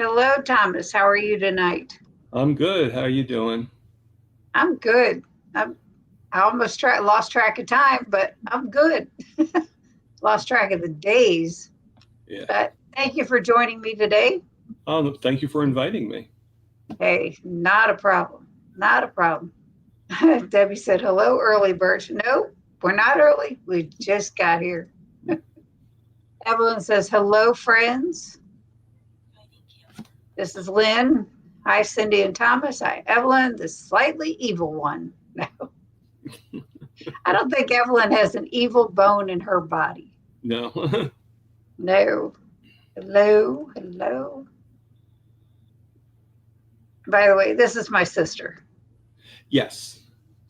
Hello, Thomas. How are you tonight? I'm good. How are you doing? I'm good. I'm, I almost lost track of time, but I'm good. Lost track of the days. Yeah. But thank you for joining me today. Thank you for inviting me. Hey, not a problem. Not a problem. Debbie said, hello, early birds. No, we're not early. We just got here. Evelyn says, hello, friends. This is Lynn. Hi, Cindy and Thomas. Hi, Evelyn, the slightly evil one. No, I don't think Evelyn has an evil bone in her body. No. No. Hello. Hello. By the way, this is my sister. Yes.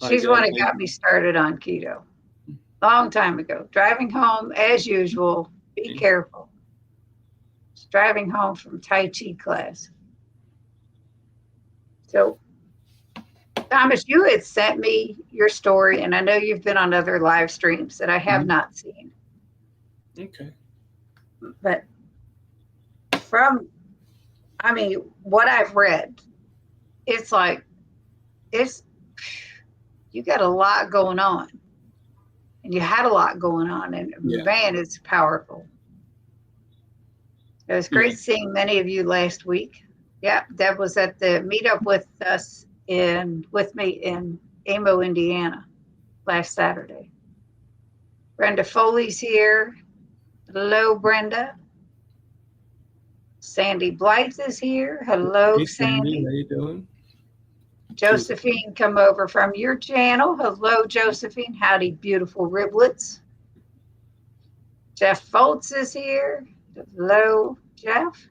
I, She's the one I, that got me started on keto long time ago. Driving home, as usual, be careful. She's driving home from Tai Chi class. So, Thomas, you had sent me your story, and I know you've been on other live streams that I have not seen. okay. But from, what I've read, it's like, it's, you got a lot going on. And you had a lot going on, and Yeah. man, it's powerful. It was Yeah. great seeing many of you last week. Yeah, Deb was at the meetup with me in Amo, Indiana, last Saturday. Brenda Foley's here. Hello, Brenda. Sandy Blythe is here. Hello, Hey, Sandy. Sandy. How you doing? Josephine, come over from your channel. Hello, Josephine. Howdy, beautiful riblets. Jeff Foltz is here. Hello, Jeff.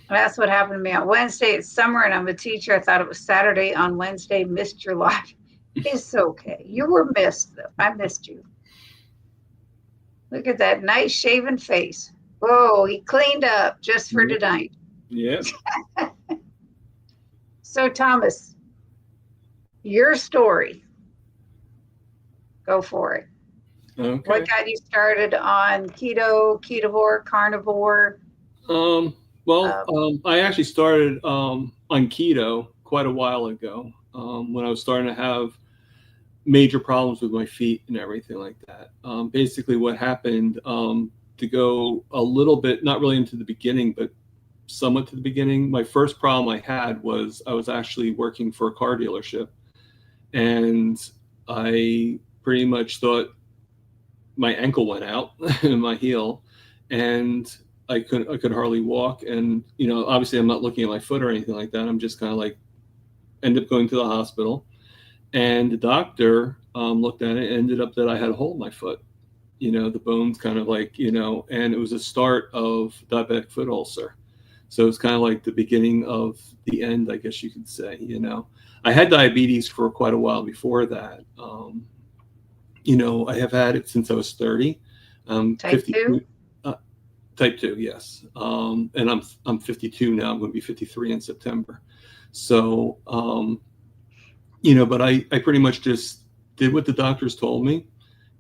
That's what happened to me on Wednesday. It's summer and I'm a teacher. I thought it was Saturday on Wednesday. Missed your live. It's okay. You were missed, though. I missed you. Look at that nice shaven face. Whoa, he cleaned up just for tonight. Yeah. So, Thomas, your story. Go for it. Okay. What got you started on keto, ketovore, carnivore? I actually started on keto quite a while ago when I was starting to have major problems with my feet and everything like that. Basically, what happened, to go a little bit, not really into the beginning, but somewhat to the beginning, my first problem I had was I was actually working for a car dealership, and I pretty much thought my ankle went out in my heel, and I could hardly walk. And obviously I'm not looking at my foot or anything like that. I'm just kind of like ended up going to the hospital, and the doctor looked at it and ended up that I had a hole in my foot. The bones kind of like, and it was a start of diabetic foot ulcer. So it's kind of like the beginning of the end, I guess you could say. I had diabetes for quite a while before that. I have had it since I was 30. Type 2? Type 2, yes. And I'm 52 now. I'm going to be 53 in September. So, but I pretty much just did what the doctors told me.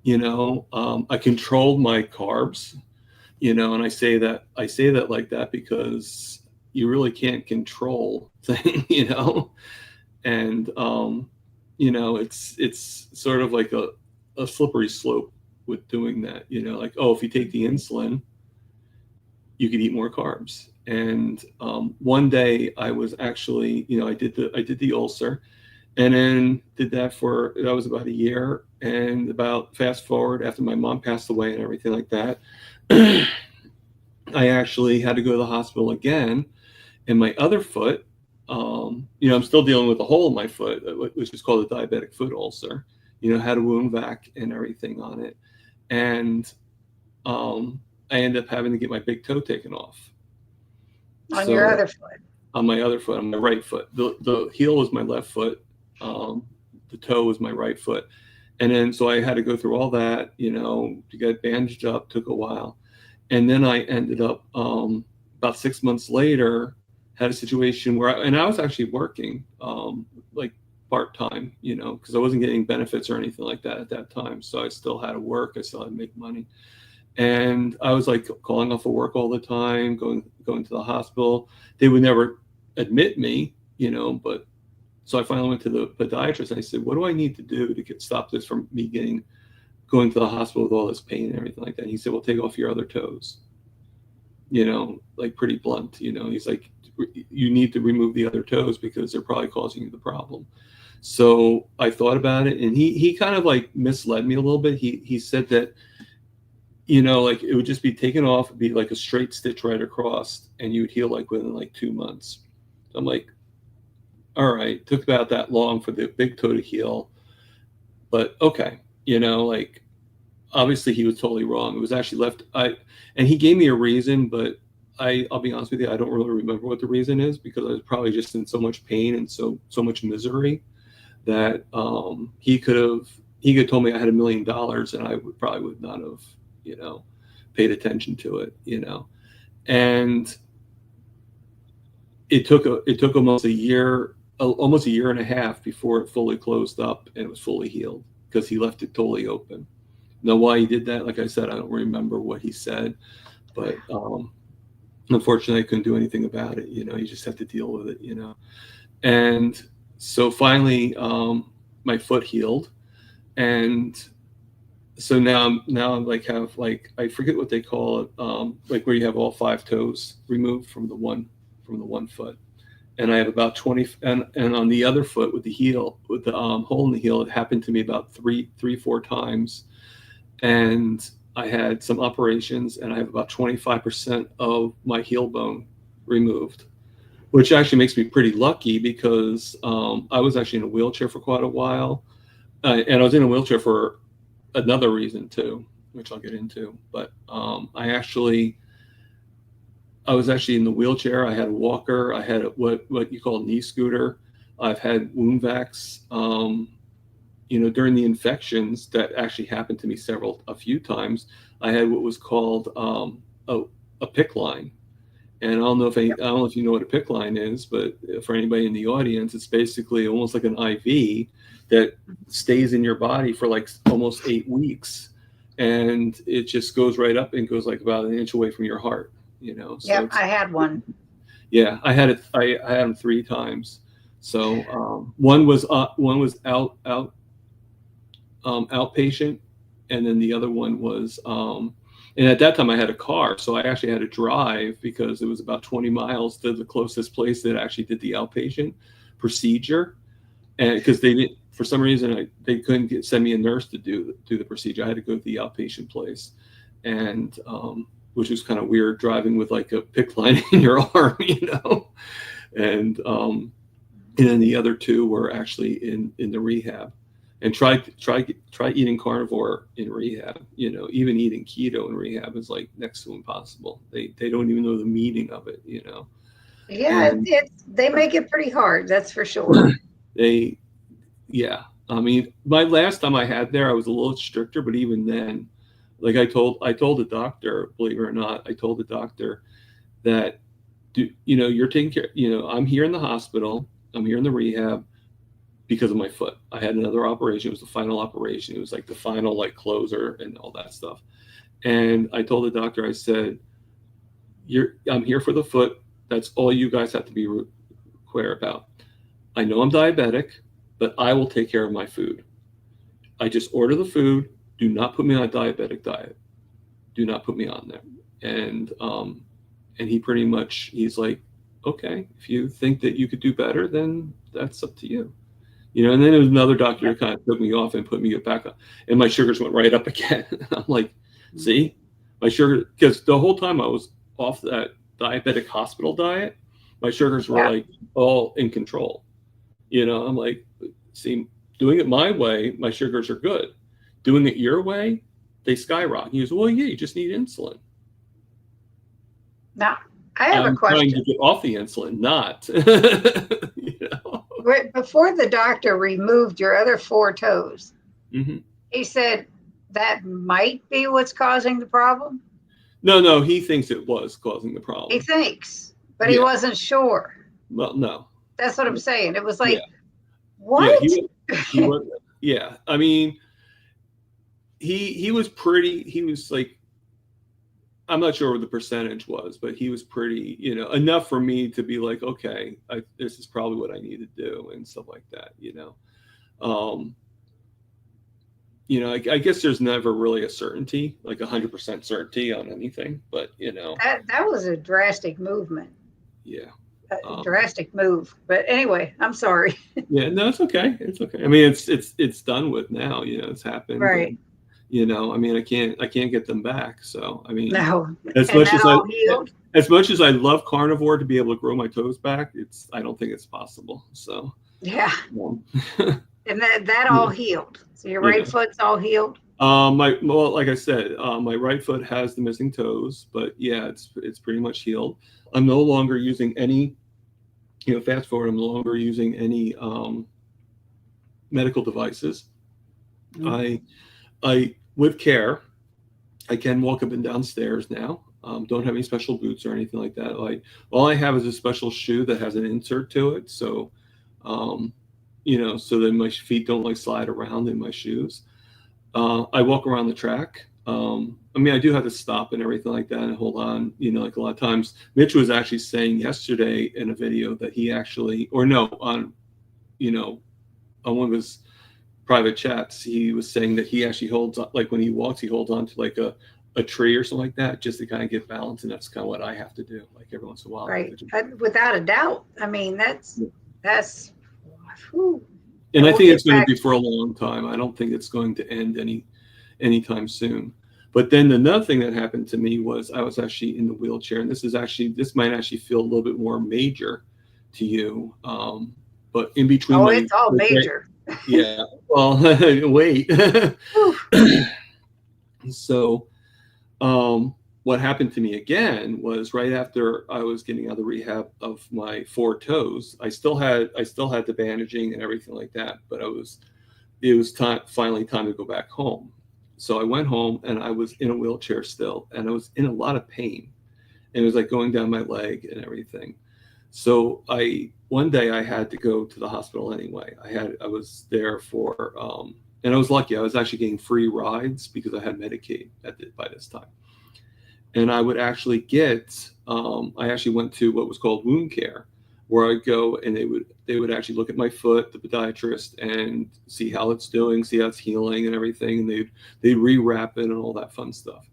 I controlled my carbs, and I say that like that because you really can't control things, and it's sort of like a slippery slope with doing that. Like, oh, if you take the insulin, you could eat more carbs. And one day I was actually, I did the ulcer, and then did that was about a year. And about fast forward after my mom passed away and everything like that, I actually had to go to the hospital again. And my other foot, I'm still dealing with a hole in my foot, which is called a diabetic foot ulcer. Had a wound vac and everything on it. And I ended up having to get my big toe taken off. On your other foot? On my other foot, on my right foot. The heel was my left foot. The toe was my right foot. And then, so I had to go through all that, to get bandaged up, took a while. And then I ended up, about 6 months later, had a situation where, I was actually working, like part-time, because I wasn't getting benefits or anything like that at that time. So I still had to work. I still had to make money. And I was like calling off of work all the time, going to the hospital. They would never admit me, but so I finally went to the podiatrist. And I said, what do I need to do to stop this from me going to the hospital with all this pain and everything like that? And he said, well, take off your other toes, like pretty blunt, he's like, you need to remove the other toes because they're probably causing you the problem. So I thought about it, and he kind of like misled me a little bit. He said that, like it would just be taken off, it'd be like a straight stitch right across, and you would heal like within like 2 months. So I'm like, all right, took about that long for the big toe to heal, but okay, like obviously he was totally wrong. It was actually and he gave me a reason, but I'll be honest with you, I don't really remember what the reason is, because I was probably just in so much pain and so much misery that he could have told me I had $1 million, and I probably would not have, paid attention to it, and it took almost a year and a half before it fully closed up and it was fully healed, because he left it totally open. Now, why he did that, like I said, I don't remember what he said, but unfortunately I couldn't do anything about it. You just have to deal with it, and so finally my foot healed, and so now I'm like, have like, I forget what they call it, like where you have all 5 toes removed from the one foot, and I have about 20, and on the other foot with the hole in the heel, it happened to me about 4 times, and I had some operations, and I have about 25% of my heel bone removed, which actually makes me pretty lucky, because I was actually in a wheelchair for quite a while, and I was in a wheelchair for another reason too, which I'll get into. But I was actually in the wheelchair. I had a walker. I had what you call a knee scooter. I've had wound vacs. During the infections that actually happened to me a few times, I had what was called a PICC line. And I don't know if you know what a PICC line is, but for anybody in the audience, it's basically almost like an IV that stays in your body for like almost 8 weeks, and it just goes right up and goes like about an inch away from your heart. So yep, I had one. Yeah, I had it. I had them 3 times. So one was outpatient, and then the other one was and at that time I had a car, so I actually had to drive, because it was about 20 miles to the closest place that actually did the outpatient procedure, and because they didn't, for some reason, they couldn't send me a nurse to do the procedure. I had to go to the outpatient place, and which was kind of weird, driving with like a PICC line in your arm, and then the other 2 were actually in the rehab. And try eating carnivore in rehab. Even eating keto in rehab is like next to impossible. They don't even know the meaning of it. Yeah, they make it pretty hard. That's for sure. Yeah. I mean, my last time I had there, I was a little stricter, but even then, like I told the doctor, believe it or not, I told the doctor that, you're taking care. I'm here in the hospital. I'm here in the rehab, because of my foot. I had another operation. It was the final operation. It was like the final like closer and all that stuff. And I told the doctor, I said, I'm here for the foot. That's all you guys have to be clear about. I know I'm diabetic, but I will take care of my food. I just order the food. Do not put me on a diabetic diet. Do not put me on there. And he pretty much, he's like, okay, if you think that you could do better, then that's up to you. And then there was another doctor who kind of took me off and put me back on, and my sugars went right up again. I'm like, see, my sugar, because the whole time I was off that diabetic hospital diet, my sugars were like all in control. I'm like, see, doing it my way, my sugars are good. Doing it your way, they skyrocket. He goes, well, yeah, you just need insulin. Now, I have a question. I'm trying to get off the insulin, not. Before the doctor removed your other 4 toes, mm-hmm. He said that might be what's causing the problem? No, he thinks it was causing the problem. He thinks, but he wasn't sure. Well, no. That's what I'm saying. It was like, what? Yeah, he was, yeah. I mean, he was like, I'm not sure what the percentage was, but he was pretty, enough for me to be like, okay, this is probably what I need to do and stuff like that, Um, I guess there's never really a certainty, like 100% certainty on anything, but That was a drastic movement, yeah. a drastic move. But anyway, I'm sorry. Yeah, no, it's okay. It's okay. I mean, it's done with now. It's happened. Right. And, I mean, I can't get them back. So I mean, No. as And much that as I all healed. as much as I love carnivore to be able to grow my toes back, I don't think it's possible. So Yeah. yeah. And that all healed. So your right foot's all healed. Like I said, my right foot has the missing toes, but yeah, it's pretty much healed. I'm no longer using any, fast forward, I'm no longer using any medical devices. Mm-hmm. I with care, I can walk up and down stairs now. Don't have any special boots or anything like that. Like all I have is a special shoe that has an insert to it, so so that my feet don't like slide around in my shoes. I walk around the track. I mean, I do have to stop and everything like that and hold on. Like a lot of times, Mitch was actually saying yesterday in a video that he actually, or no, on one of his private chats, he was saying that he actually holds on, like when he walks, he holds on to like a tree or something like that, just to kind of get balance. And that's kind of what I have to do, like every once in a while. Right. Without a doubt. I mean, that's. Whew. And I think it's going to be for a long time. I don't think it's going to end anytime soon. But then another thing that happened to me was I was actually in the wheelchair, and this might actually feel a little bit more major to you. But in between, it's all major. Yeah. Well, wait. So, what happened to me again was right after I was getting out of the rehab of my 4 toes. I still had the bandaging and everything like that, but it was finally time to go back home. So I went home and I was in a wheelchair still, and I was in a lot of pain, and it was like going down my leg and everything. So one day I had to go to the hospital anyway. I was there for and I was lucky. I was actually getting free rides because I had Medicaid by this time. And I would actually I actually went to what was called wound care, where I'd go and they would actually look at my foot, the podiatrist, and see how it's doing, see how it's healing and everything. And they'd rewrap it and all that fun stuff.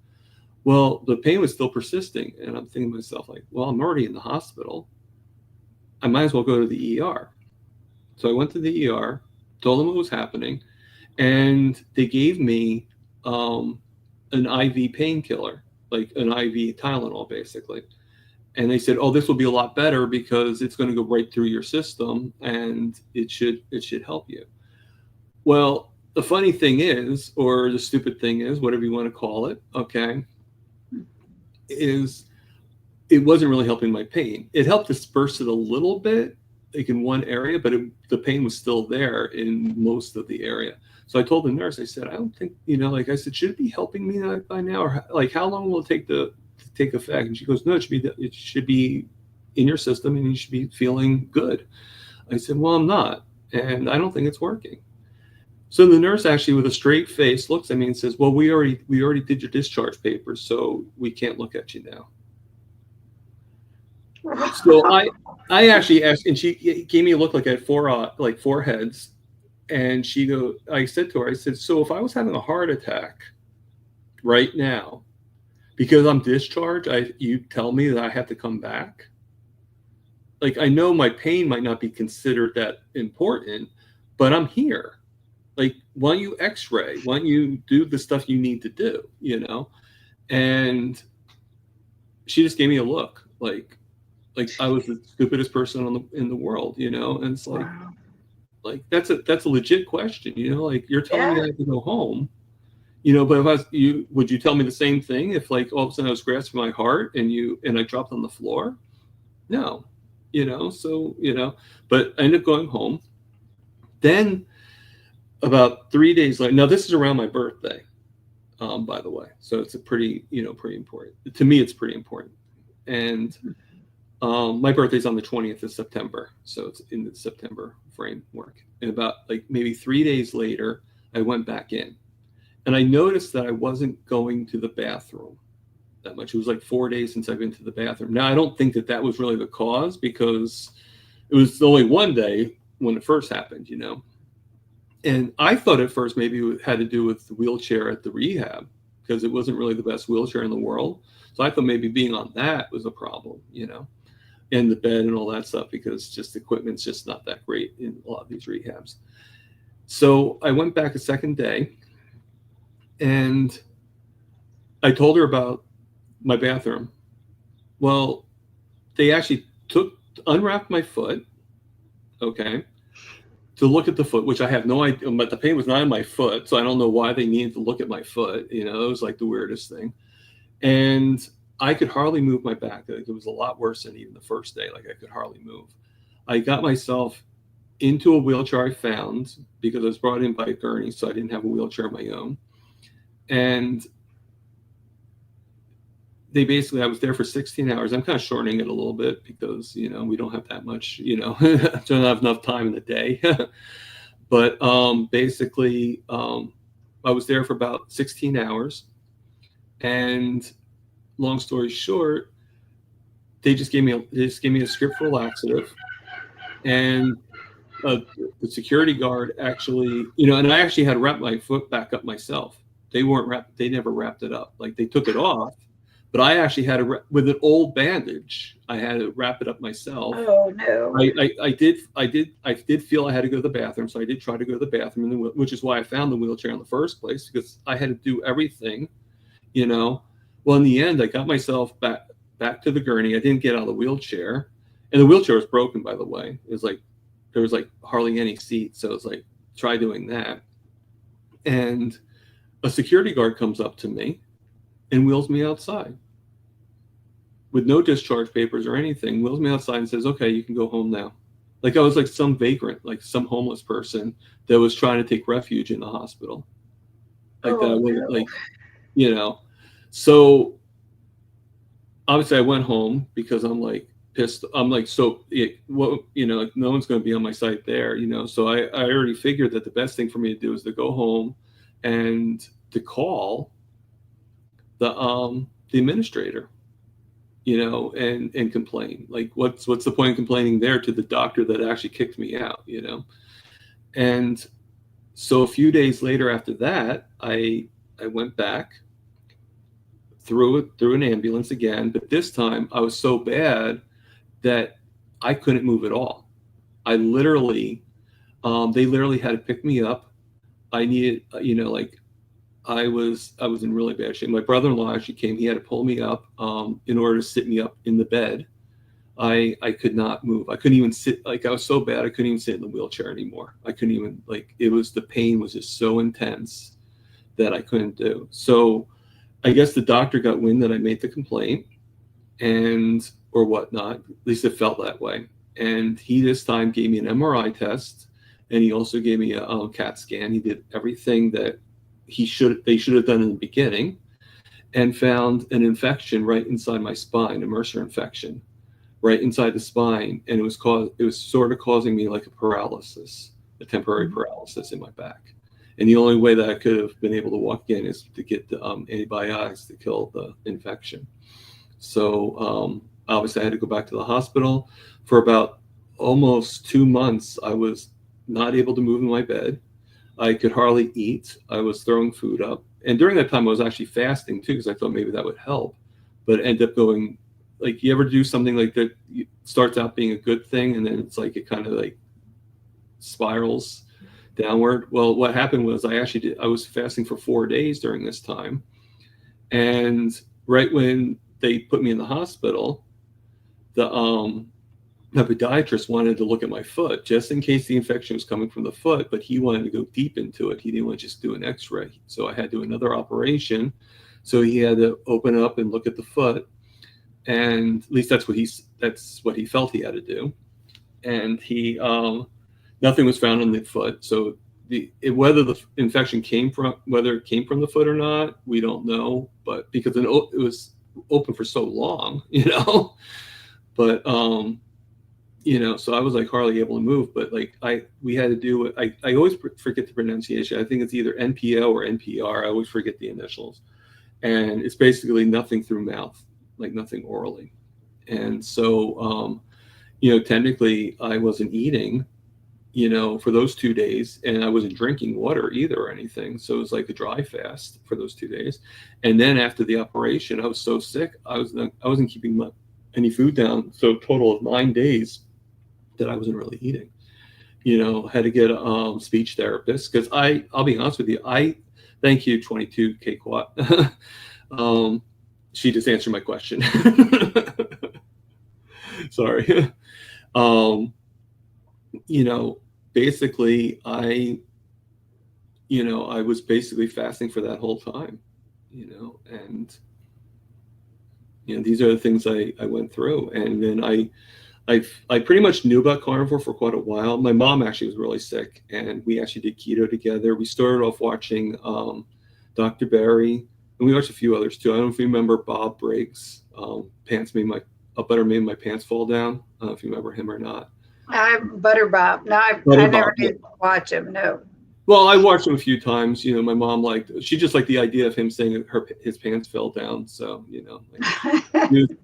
Well, the pain was still persisting. And I'm thinking to myself, like, well, I'm already in the hospital. I might as well go to the ER. So I went to the ER, told them what was happening, and they gave me an IV painkiller, like an IV Tylenol, basically. And they said, "Oh, this will be a lot better because it's going to go right through your system, and it should help you." Well, the funny thing is, or the stupid thing is, whatever you want to call it, okay, is it wasn't really helping my pain. It helped disperse it a little bit, like in one area, but the pain was still there in most of the area. So I told the nurse, I said, I don't think, like I said, should it be helping me by now? Or like, how long will it take to take effect? And she goes, no, it should be in your system and you should be feeling good. I said, well, I'm not. And I don't think it's working. So the nurse actually with a straight face looks at me and says, well, we already did your discharge papers, so we can't look at you now. So I actually asked, and she gave me a look like I had four heads. And I said to her, I said, so if I was having a heart attack right now, because I'm discharged, you tell me that I have to come back? Like, I know my pain might not be considered that important, but I'm here. Like, why don't you x-ray? Why don't you do the stuff you need to do, And she just gave me a look like I was the stupidest person in the world, And it's like, wow. Like that's a legit question, like you're telling me I have to go home, but if would you tell me the same thing if like all of a sudden I was grasping my heart and I dropped on the floor? No, but I ended up going home. Then about 3 days later, now this is around my birthday, by the way, so it's a pretty important to me. It's pretty important. And my birthday's on the 20th of September, so it's in the September framework. And about like maybe 3 days later, I went back in, and I noticed that I wasn't going to the bathroom. that much. It was like 4 days since I've been to the bathroom. Now, I don't think that was really the cause, because it was only one day when it first happened, And I thought at first maybe it had to do with the wheelchair at the rehab, because it wasn't really the best wheelchair in the world. So I thought maybe being on that was a problem, and the bed and all that stuff, because just the equipment's just not that great in a lot of these rehabs. So I went back a second day, and I told her about my bathroom. Well, they actually unwrapped my foot, okay, to look at the foot, which I have no idea, but the pain was not in my foot, so I don't know why they needed to look at my foot. It was like the weirdest thing. And I could hardly move my back. Like, it was a lot worse than even the first day. Like, I could hardly move. I got myself into a wheelchair I found, because I was brought in by a gurney, so I didn't have a wheelchair of my own. And I was there for 16 hours. I'm kind of shortening it a little bit, because, we don't have that much, don't have enough time in the day. But basically, I was there for about 16 hours. And long story short, they just gave me a script for laxative. And the security guard actually, and I actually had to wrap my foot back up myself. They never wrapped it up. Like, they took it off, but I actually had to, with an old bandage, I had to wrap it up myself. Oh no! I did feel I had to go to the bathroom, so I did try to go to the bathroom, which is why I found the wheelchair in the first place, because I had to do everything, Well, in the end, I got myself back to the gurney. I didn't get out of the wheelchair, and the wheelchair was broken, by the way. It was like, there was like hardly any seat, so it's like, try doing that. And a security guard comes up to me and wheels me outside with no discharge papers or anything, wheels me outside and says, okay, you can go home now. Like, I was like some vagrant, like some homeless person that was trying to take refuge in the hospital. Like, that, no. Like, so obviously I went home, because I'm like pissed. I'm like, no one's going to be on my side there, So I already figured that the best thing for me to do is to go home and to call the administrator, and complain. Like, what's the point of complaining there to the doctor that actually kicked me out, And so a few days later after that, I went back through an ambulance again, but this time I was so bad that I couldn't move at all. I literally, they literally had to pick me up. I needed, I was in really bad shape. My brother-in-law actually came. He had to pull me up in order to sit me up in the bed. I could not move. I couldn't even sit. Like, I was so bad, I couldn't even sit in the wheelchair anymore. I couldn't even, the pain was just so intense that I couldn't do. So I guess the doctor got wind that I made the complaint, or whatnot. At least it felt that way. And he this time gave me an MRI test, and he also gave me a CAT scan. He did everything that they should have done in the beginning, and found an infection right inside my spine, a MRSA infection, right inside the spine, and it was sort of causing me like a temporary paralysis in my back. And the only way that I could have been able to walk again is to get the antibiotics to kill the infection. So obviously I had to go back to the hospital. For about almost 2 months, I was not able to move in my bed. I could hardly eat. I was throwing food up. And during that time, I was actually fasting too, because I thought maybe that would help. But it ended up going, like, you ever do something like that, it starts out being a good thing, and then it's like, it kind of like spirals downward. Well, what happened was I was fasting for 4 days during this time. And right when they put me in the hospital, the podiatrist wanted to look at my foot just in case the infection was coming from the foot, but he wanted to go deep into it. He didn't want to just do an x-ray. So I had to do another operation. So he had to open up and look at the foot. And at least that's what he felt he had to do. And he, nothing was found on the foot. So whether the infection came from the foot or not, we don't know. But because it was open for so long, but so I was like hardly able to move. But like we had to do it. I always forget the pronunciation. I think it's either NPO or NPR. I always forget the initials. and it's basically nothing through mouth, like nothing orally. And so, technically I wasn't eating, for those 2 days, and I wasn't drinking water either or anything. So it was like a dry fast for those 2 days. And then after the operation, I was so sick, I wasn't keeping any food down. So a total of 9 days that I wasn't really eating. Had to get a speech therapist, because I'll be honest with you, thank you, 22K Quat. She just answered my question. Sorry. um, Basically I was basically fasting for that whole time, and these are the things I went through. And then I pretty much knew about carnivore for quite a while. My mom actually was really sick, and we actually did keto together. We started off watching Dr. Barry, and we watched a few others too. I don't know if you remember Bob Briggs. Butter made my pants fall down. I don't know if you remember him or not. Butter Bob. No, I never did watch him. No. Well, I watched him a few times. My mom she just liked the idea of him saying his pants fell down. So,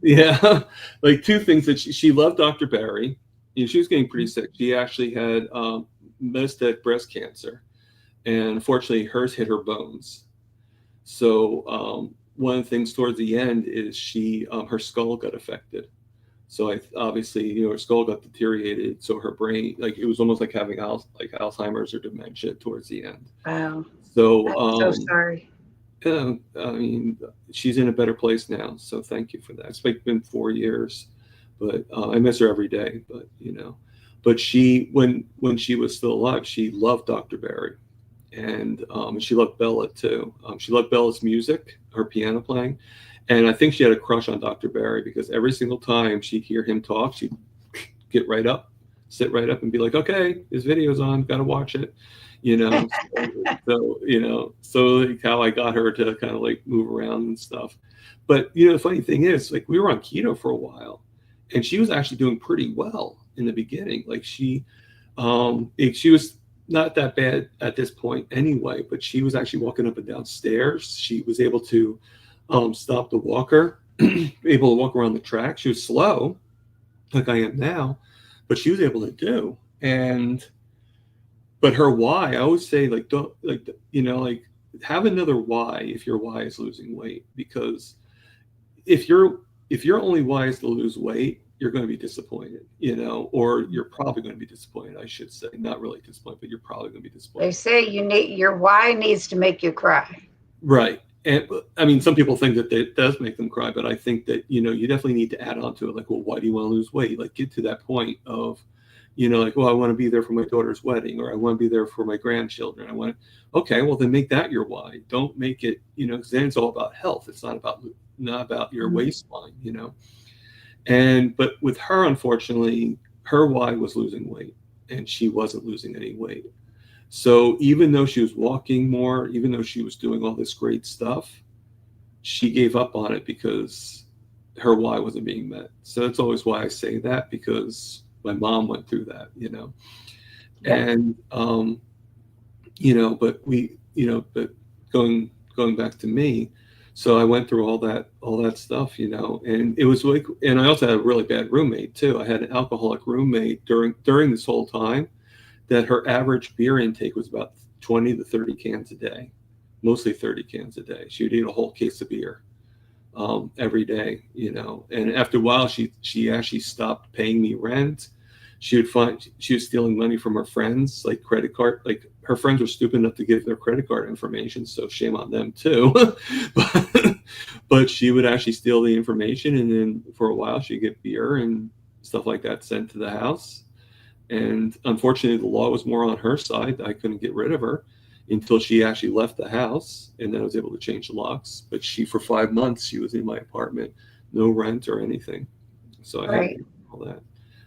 yeah, like two things that she loved Dr. Barry. She was getting pretty sick. She actually had metastatic breast cancer, and unfortunately hers hit her bones. So one of the things towards the end is her skull got affected. So obviously, her skull got deteriorated. So her brain, like, it was almost like having Alzheimer's or dementia towards the end. Wow. So I'm so sorry. Yeah, I mean, she's in a better place now. So thank you for that. It's been 4 years, but I miss her every day. But she, when she was still alive, she loved Dr. Barry, and she loved Bella too. She loved Bella's music, her piano playing. And I think she had a crush on Dr. Barry, because every single time she'd hear him talk, she'd get right up, sit right up, and be like, "Okay, his video's on, gotta watch it." So like how I got her to kind of like move around and stuff. But the funny thing is, like, we were on keto for a while, and she was actually doing pretty well in the beginning. Like she was not that bad at this point anyway, but she was actually walking up and down stairs. She was able to stop the walker, able to walk around the track. She was slow, like I am now, but she was able to do. But her why, I always say, like, don't, like, have another why if your why is losing weight, because if your only why is to lose weight, you're going to be disappointed, or you're probably going to be disappointed, I should say. Not really disappointed, but you're probably going to be disappointed. They say your why needs to make you cry. Right. And I mean, some people think that it does make them cry, but I think that, you definitely need to add on to it. Like, well, why do you want to lose weight? Like, get to that point of, like, well, I want to be there for my daughter's wedding, or I want to be there for my grandchildren. Okay, well, then make that your why. Don't make it, because then it's all about health. It's not about your waistline, But with her, unfortunately, her why was losing weight, and she wasn't losing any weight. So even though she was walking more, even though she was doing all this great stuff, she gave up on it because her why wasn't being met. So that's always why I say that, because my mom went through that, Yeah. And, but going back to me, so I went through all that stuff, and it was like, and I also had a really bad roommate too. I had an alcoholic roommate during this whole time, that her average beer intake was about 20 to 30 cans a day, mostly 30 cans a day. She would eat a whole case of beer every day, and after a while, she actually stopped paying me rent. She would find she was stealing money from her friends, like credit card, like her friends were stupid enough to give their credit card information. So shame on them too. but she would actually steal the information. And then for a while she'd get beer and stuff like that sent to the house. And unfortunately, the law was more on her side. I couldn't get rid of her until she actually left the house, and then I was able to change the locks. But for 5 months, she was in my apartment, no rent or anything. So I had to do all that.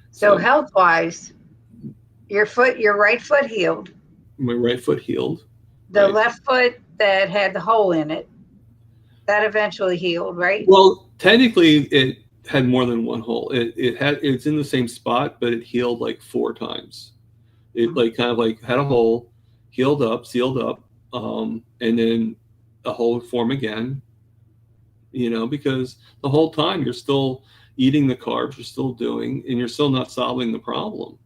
So health-wise, your right foot healed. My right foot healed. The left foot that had the hole in it, that eventually healed, right? Well, technically, it had more than one hole. It's in the same spot, but it healed like 4 times. It like kind of like had a hole, healed up, sealed up, and then a hole would form again, because the whole time you're still eating the carbs, you're still doing, and you're still not solving the problem.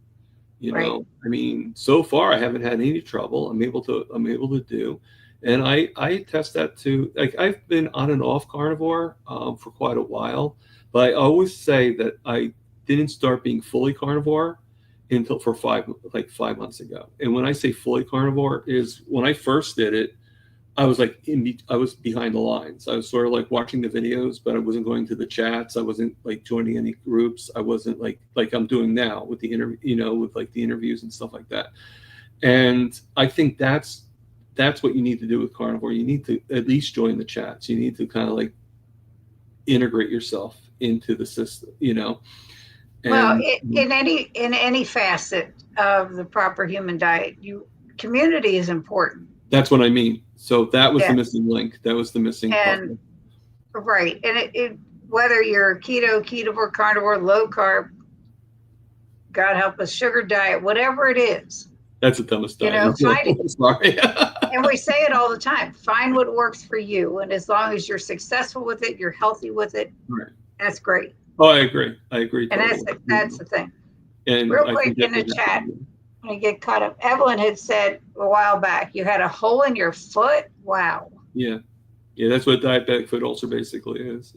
Right. I mean, so far I haven't had any trouble. I'm able to do, and I test that too. Like, I've been on and off carnivore for quite a while, but I always say that I didn't start being fully carnivore until for 5 months ago. And when I say fully carnivore, is when I first did it, I was like I was behind the lines. I was sort of like watching the videos, but I wasn't going to the chats. I wasn't like joining any groups. I wasn't like I'm doing now with the interview, with like the interviews and stuff like that. And I think that's what you need to do with carnivore. You need to at least join the chats. You need to kind of like integrate yourself into the system, Well, And in any facet of the proper human diet, community is important. that's what I mean. So that was the Yeah. missing link. That was the missing part. And right. And whether you're keto, ketovore, carnivore, low carb, God help us, sugar diet, whatever it is, That's the dumbest diet. find it. Sorry. And we say it all the time. Find what works for you. And as long as you're successful with it, you're healthy with it, Right. that's great. Oh, I agree. And that's the thing. And real quick in the chat, when I get caught up, Evelyn had said a while back, you had a hole in your foot. Wow. Yeah. That's what diabetic foot ulcer basically is.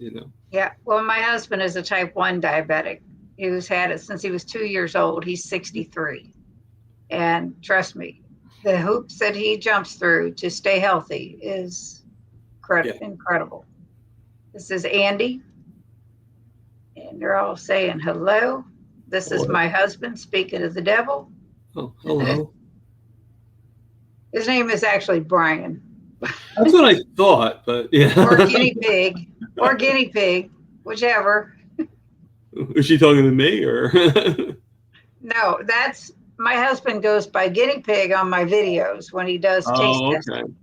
Yeah. Well, my husband is a type 1 diabetic. He's had it since he was 2 years old. He's 63. And trust me, the hoops that he jumps through to stay healthy is incredible. This is Andy. And they're all saying hello. This is my husband speaking to the devil. Oh, hello. His name is actually Brian. That's what I thought, but yeah. Or guinea pig, whichever. Is she talking to me or? No, my husband goes by guinea pig on my videos when he does taste testing.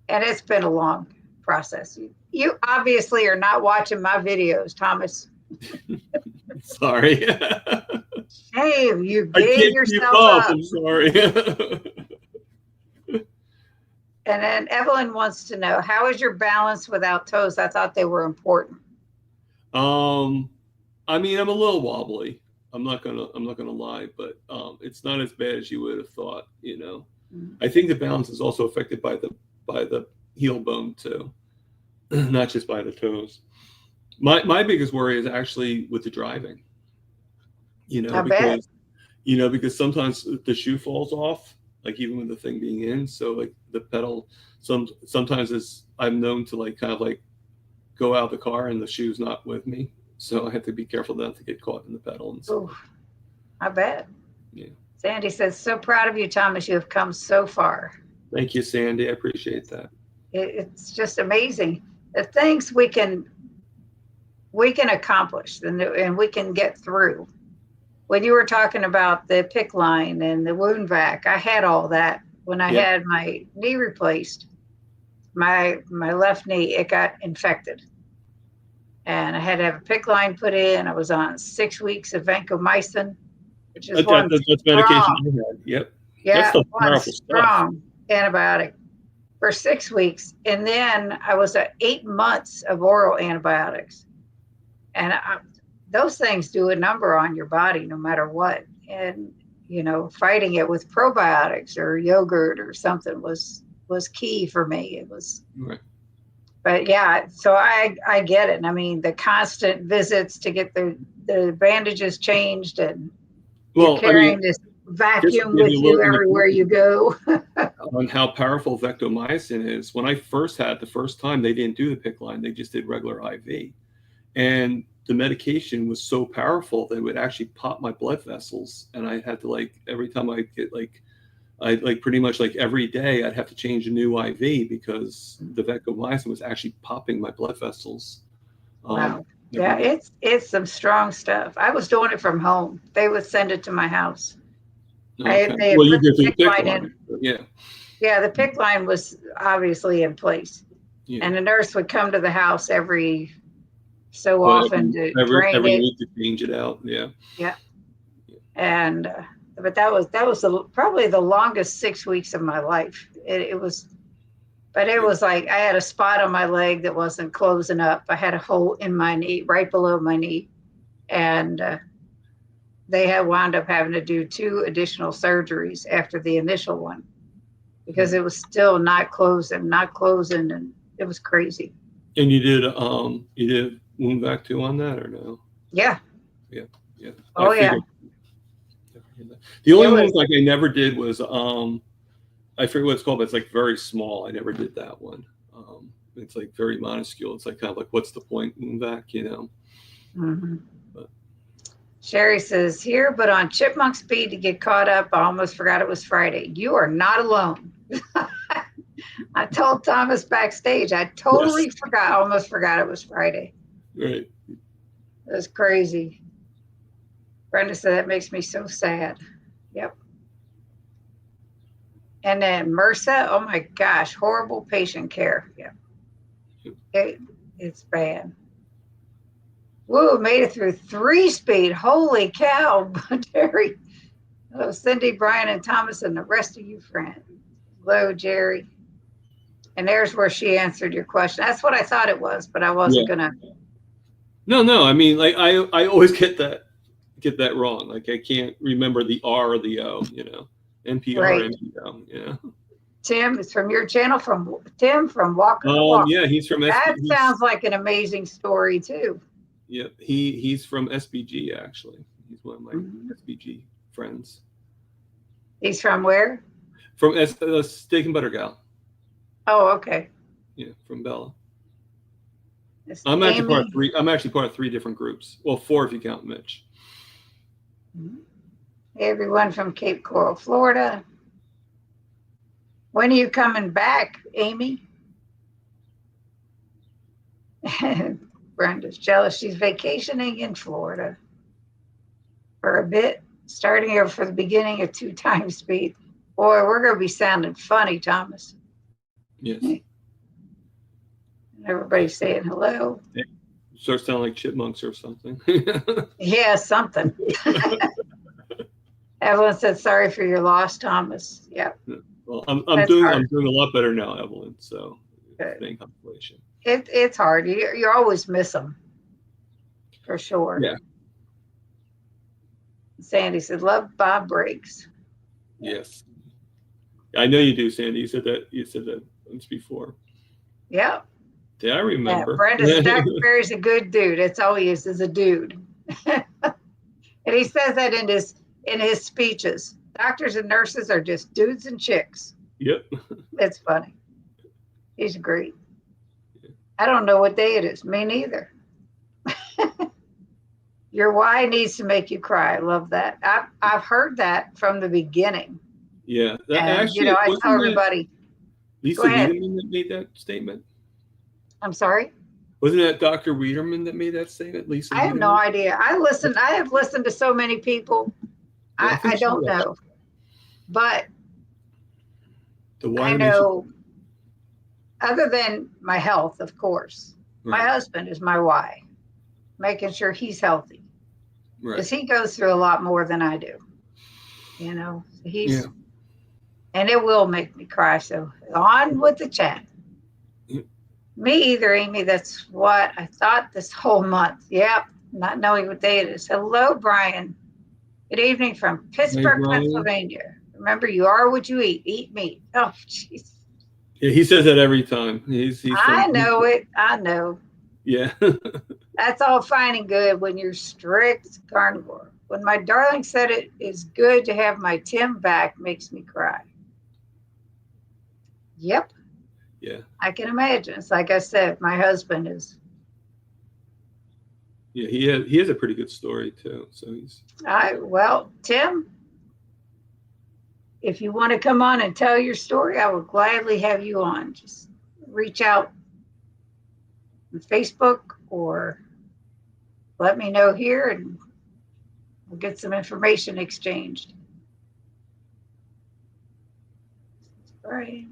And it's been a long process. You obviously are not watching my videos, Thomas. Sorry. Shame, you gave yourself up. I'm sorry. And then Evelyn wants to know, how is your balance without toes? I thought they were important. I mean, I'm a little wobbly. I'm not gonna lie, but it's not as bad as you would have thought. Mm-hmm. I think the balance is also affected by the heel bone too, not just by the toes. My biggest worry is actually with the driving. Because sometimes the shoe falls off, like even with the thing being in. So like the pedal, sometimes I'm known to like kind of like go out the car and the shoe's not with me. So I have to be careful not to get caught in the pedal and stuff. Ooh, I bet. Yeah. Sandy says, so proud of you, Thomas. You have come so far. Thank you, Sandy. I appreciate that. It's just amazing. The things we can accomplish and we can get through. When you were talking about the PICC line and the wound vac, I had all that when I had my knee replaced. My left knee, it got infected. And I had to have a PICC line put in. I was on 6 weeks of vancomycin, which is that's medication you had. Yep. Yeah, one strong antibiotic for 6 weeks. And then I was at 8 months of oral antibiotics. And those things do a number on your body no matter what. And, fighting it with probiotics or yogurt or something was key for me. It was. Right. But yeah, so I get it. I mean, the constant visits to get the bandages changed and carrying this vacuum with you everywhere you go. On how powerful vectomycin is. When I first had it the first time, they didn't do the PICC line. They just did regular IV. And the medication was so powerful that it would actually pop my blood vessels. And I had to every time I get pretty much every day, I'd have to change a new IV because the vancomycin was actually popping my blood vessels. Wow. Yeah, it's some strong stuff. I was doing it from home. They would send it to my house. Okay. You did the PICC line. Yeah, the PICC line was obviously in place. Yeah. And the nurse would come to the house every so often to drain every it. week to change it out. Yeah. Yeah. And but that was probably the longest 6 weeks of my life. It was But it was like I had a spot on my leg that wasn't closing up. I had a hole in my knee, right below my knee. And they had wound up having to do 2 additional surgeries after the initial one because it was still not closing, and it was crazy. And you did wound vac too on that or no? Yeah. Yeah. Oh, I figured. yeah. The only wound like I never did was I forget what it's called, but it's like very small. I never did that one. It's like very minuscule. It's like kind of like, what's the point wound vac, you know? Mm-hmm. Sherry says, here, but on chipmunk speed to get caught up, I almost forgot it was Friday. You are not alone. I told Thomas backstage, I totally almost forgot it was Friday. Right. It was crazy. Brenda said, that makes me so sad. Yep. And then MRSA, oh my gosh, horrible patient care. Yeah. It's bad. Woo, made it through 3-speed. Holy cow, Terry. Hello, Cindy, Brian, and Thomas, and the rest of you friends. Hello, Jerry. And there's where she answered your question. That's what I thought it was, but I wasn't gonna. No. I mean, like I always get that wrong. Like I can't remember the R or the O, you know. NPR, right. NPO, yeah. Tim is from your channel, from Tim from Walker to Walker. Yeah, he's from that sounds like an amazing story too. Yeah, he's from SBG actually. He's one of my SBG friends. He's from where? From Steak and Butter Gal. Oh, okay. Yeah, from Bella. I'm actually part of 3 different groups. Well, 4 if you count Mitch. Hey, everyone from Cape Coral, Florida. When are you coming back, Amy? Brenda's jealous. She's vacationing in Florida for a bit, starting here for the beginning of 2 times speed. Boy, we're going to be sounding funny, Thomas. Yes. Everybody's saying hello. Start sounding like chipmunks or something. Yeah, something. Evelyn said, sorry for your loss, Thomas. Yeah. Well, I'm doing a lot better now, Evelyn. So thank consolation. It's hard. You always miss them, for sure. Yeah. Sandy said, love Bob Briggs. Yes. I know you do, Sandy. You said that once before. Yeah. Yeah, I remember. Yeah, Brenda Dr. Barry's a good dude. It's all he is a dude. And he says that in his speeches. Doctors and nurses are just dudes and chicks. Yep. It's funny. He's great. I don't know what day it is. Me neither. Your why needs to make you cry. I love that. I've heard that from the beginning. Yeah. Actually, I tell everybody. Lisa Wiedemann that made that statement? I'm sorry? Wasn't that Dr. Wiedemann that made that statement? Lisa I have no idea. I have listened to so many people. Yeah, I don't know. But I know, other than my health, of course, my husband is my why. Making sure he's healthy. Because he goes through a lot more than I do. You know, and it will make me cry. So on with the chat. Me either, Amy. That's what I thought this whole month. Yep, not knowing what day it is. Hello, Brian. Good evening from Pittsburgh, Pennsylvania. Remember, you are what you eat. Eat meat. Oh, jeez. Yeah, he says that every time. I know it. I know. Yeah. That's all fine and good when you're strict carnivore. When my darling said it is good to have my Tim back, makes me cry. Yep. Yeah. I can imagine. It's like I said, my husband is. Yeah, he has a pretty good story too. So well, Tim, if you want to come on and tell your story, I would gladly have you on. Just reach out on Facebook or let me know here and we'll get some information exchanged. Right.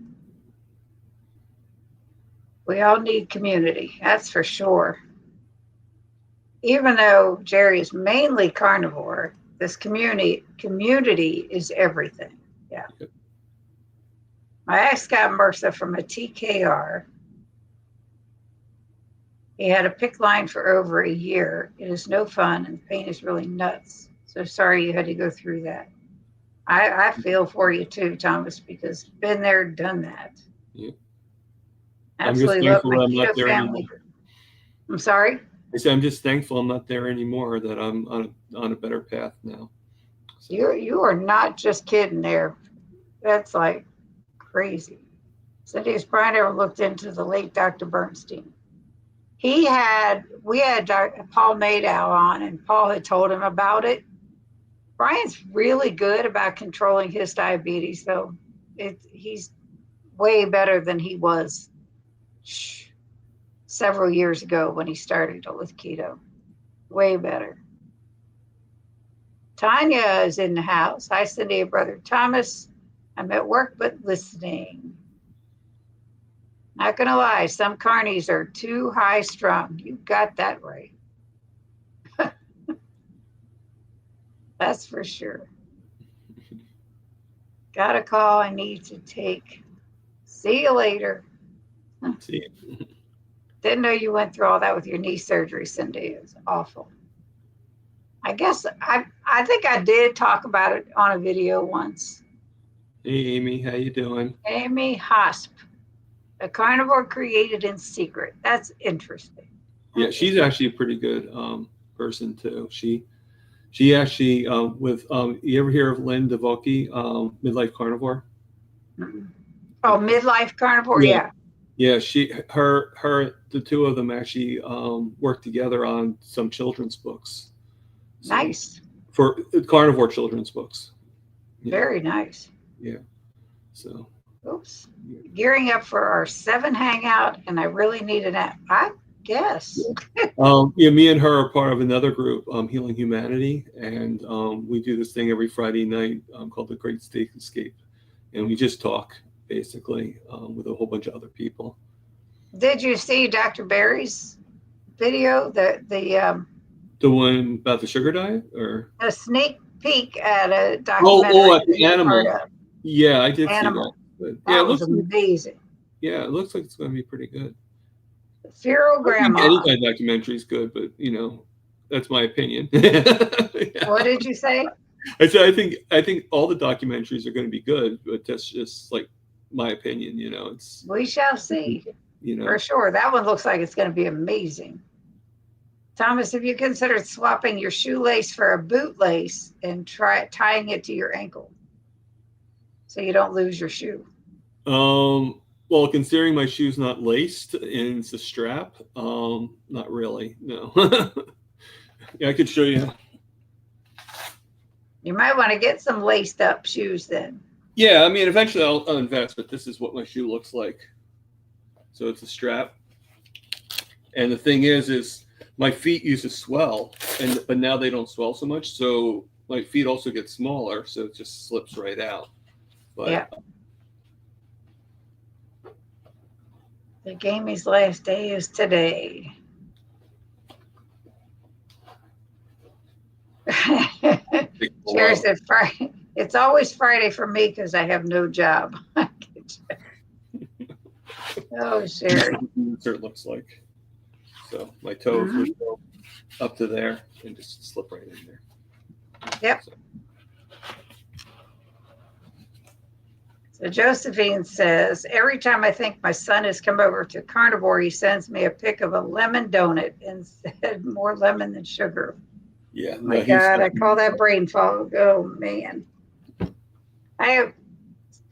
We all need community, that's for sure. Even though Jerry is mainly carnivore, this community is everything. Yeah. My ex got MRSA from a TKR. He had a PICC line for over a year. It is no fun, and the pain is really nuts. So sorry you had to go through that. I feel for you too, Thomas, because been there, done that. Yeah. I'm just Absolutely love thankful my that I'm not keto there family. anymore. I'm sorry? I said I'm just thankful I'm not there anymore, that I'm on a better path now. So. You are not just kidding there. That's like crazy. Cindy, has Brian ever looked into the late Dr. Bernstein? We had Paul Madow on, and Paul had told him about it. Brian's really good about controlling his diabetes, though. He's way better than he was several years ago when he started with keto. Way better. Tanya is in the house. Hi, Cindy, brother Thomas. I'm at work, but listening. Not gonna lie, some carnies are too high strung. You got that right. That's for sure. Got a call I need to take. See you later. See. Didn't know you went through all that with your knee surgery, Cindy. It was awful. I guess I think I did talk about it on a video once. Hey, Amy, how you doing? Amy Hosp, a carnivore created in secret. That's interesting. Yeah, she's actually a pretty good person too. She actually with you ever hear of Lynn DeVoki, Midlife Carnivore? Mm-mm. Oh, Midlife Carnivore, yeah. Yeah, the two of them actually worked together on some children's books. So, nice. For carnivore children's books. Yeah. Very nice. Yeah. So. Oops. Yeah. Gearing up for our 7 hangout, and I really need an app. I guess. Yeah, me and her are part of another group, Healing Humanity, and we do this thing every Friday night called the Great Steak Escape, and we just talk basically with a whole bunch of other people. Did you see Dr. Barry's video? The one about the sugar diet, or a sneak peek at a documentary? At the animal. Yeah, I did see that. But, yeah, that was amazing. Yeah, it looks like it's going to be pretty good. Feral Grandma. Any kind of documentary is good, but that's my opinion. Yeah. What did you say? I said I think all the documentaries are going to be good, but that's just like my opinion. It's we shall see. For sure. That one looks like it's going to be amazing. Thomas, have you considered swapping your shoelace for a bootlace and try tying it to your ankle so you don't lose your shoe? Well, considering my shoe's not laced and it's a strap, not really. No. Yeah, I could show you. You might want to get some laced up shoes then. Yeah, I mean, eventually I'll invest, but this is what my shoe looks like. So it's a strap. And the thing is my feet used to swell, but now they don't swell so much. So my feet also get smaller, so it just slips right out. But, yeah. The Gamey's last day is today. Sherry said Friday. It's always Friday for me because I have no job. Oh, Sherry. That's what it looks like. So my toes would go up to there and just slip right in there. Yep. So Josephine says, every time I think my son has come over to carnivore, he sends me a pic of a lemon donut and said more lemon than sugar. Yeah. Oh my God, I call that brain fog. Oh, man.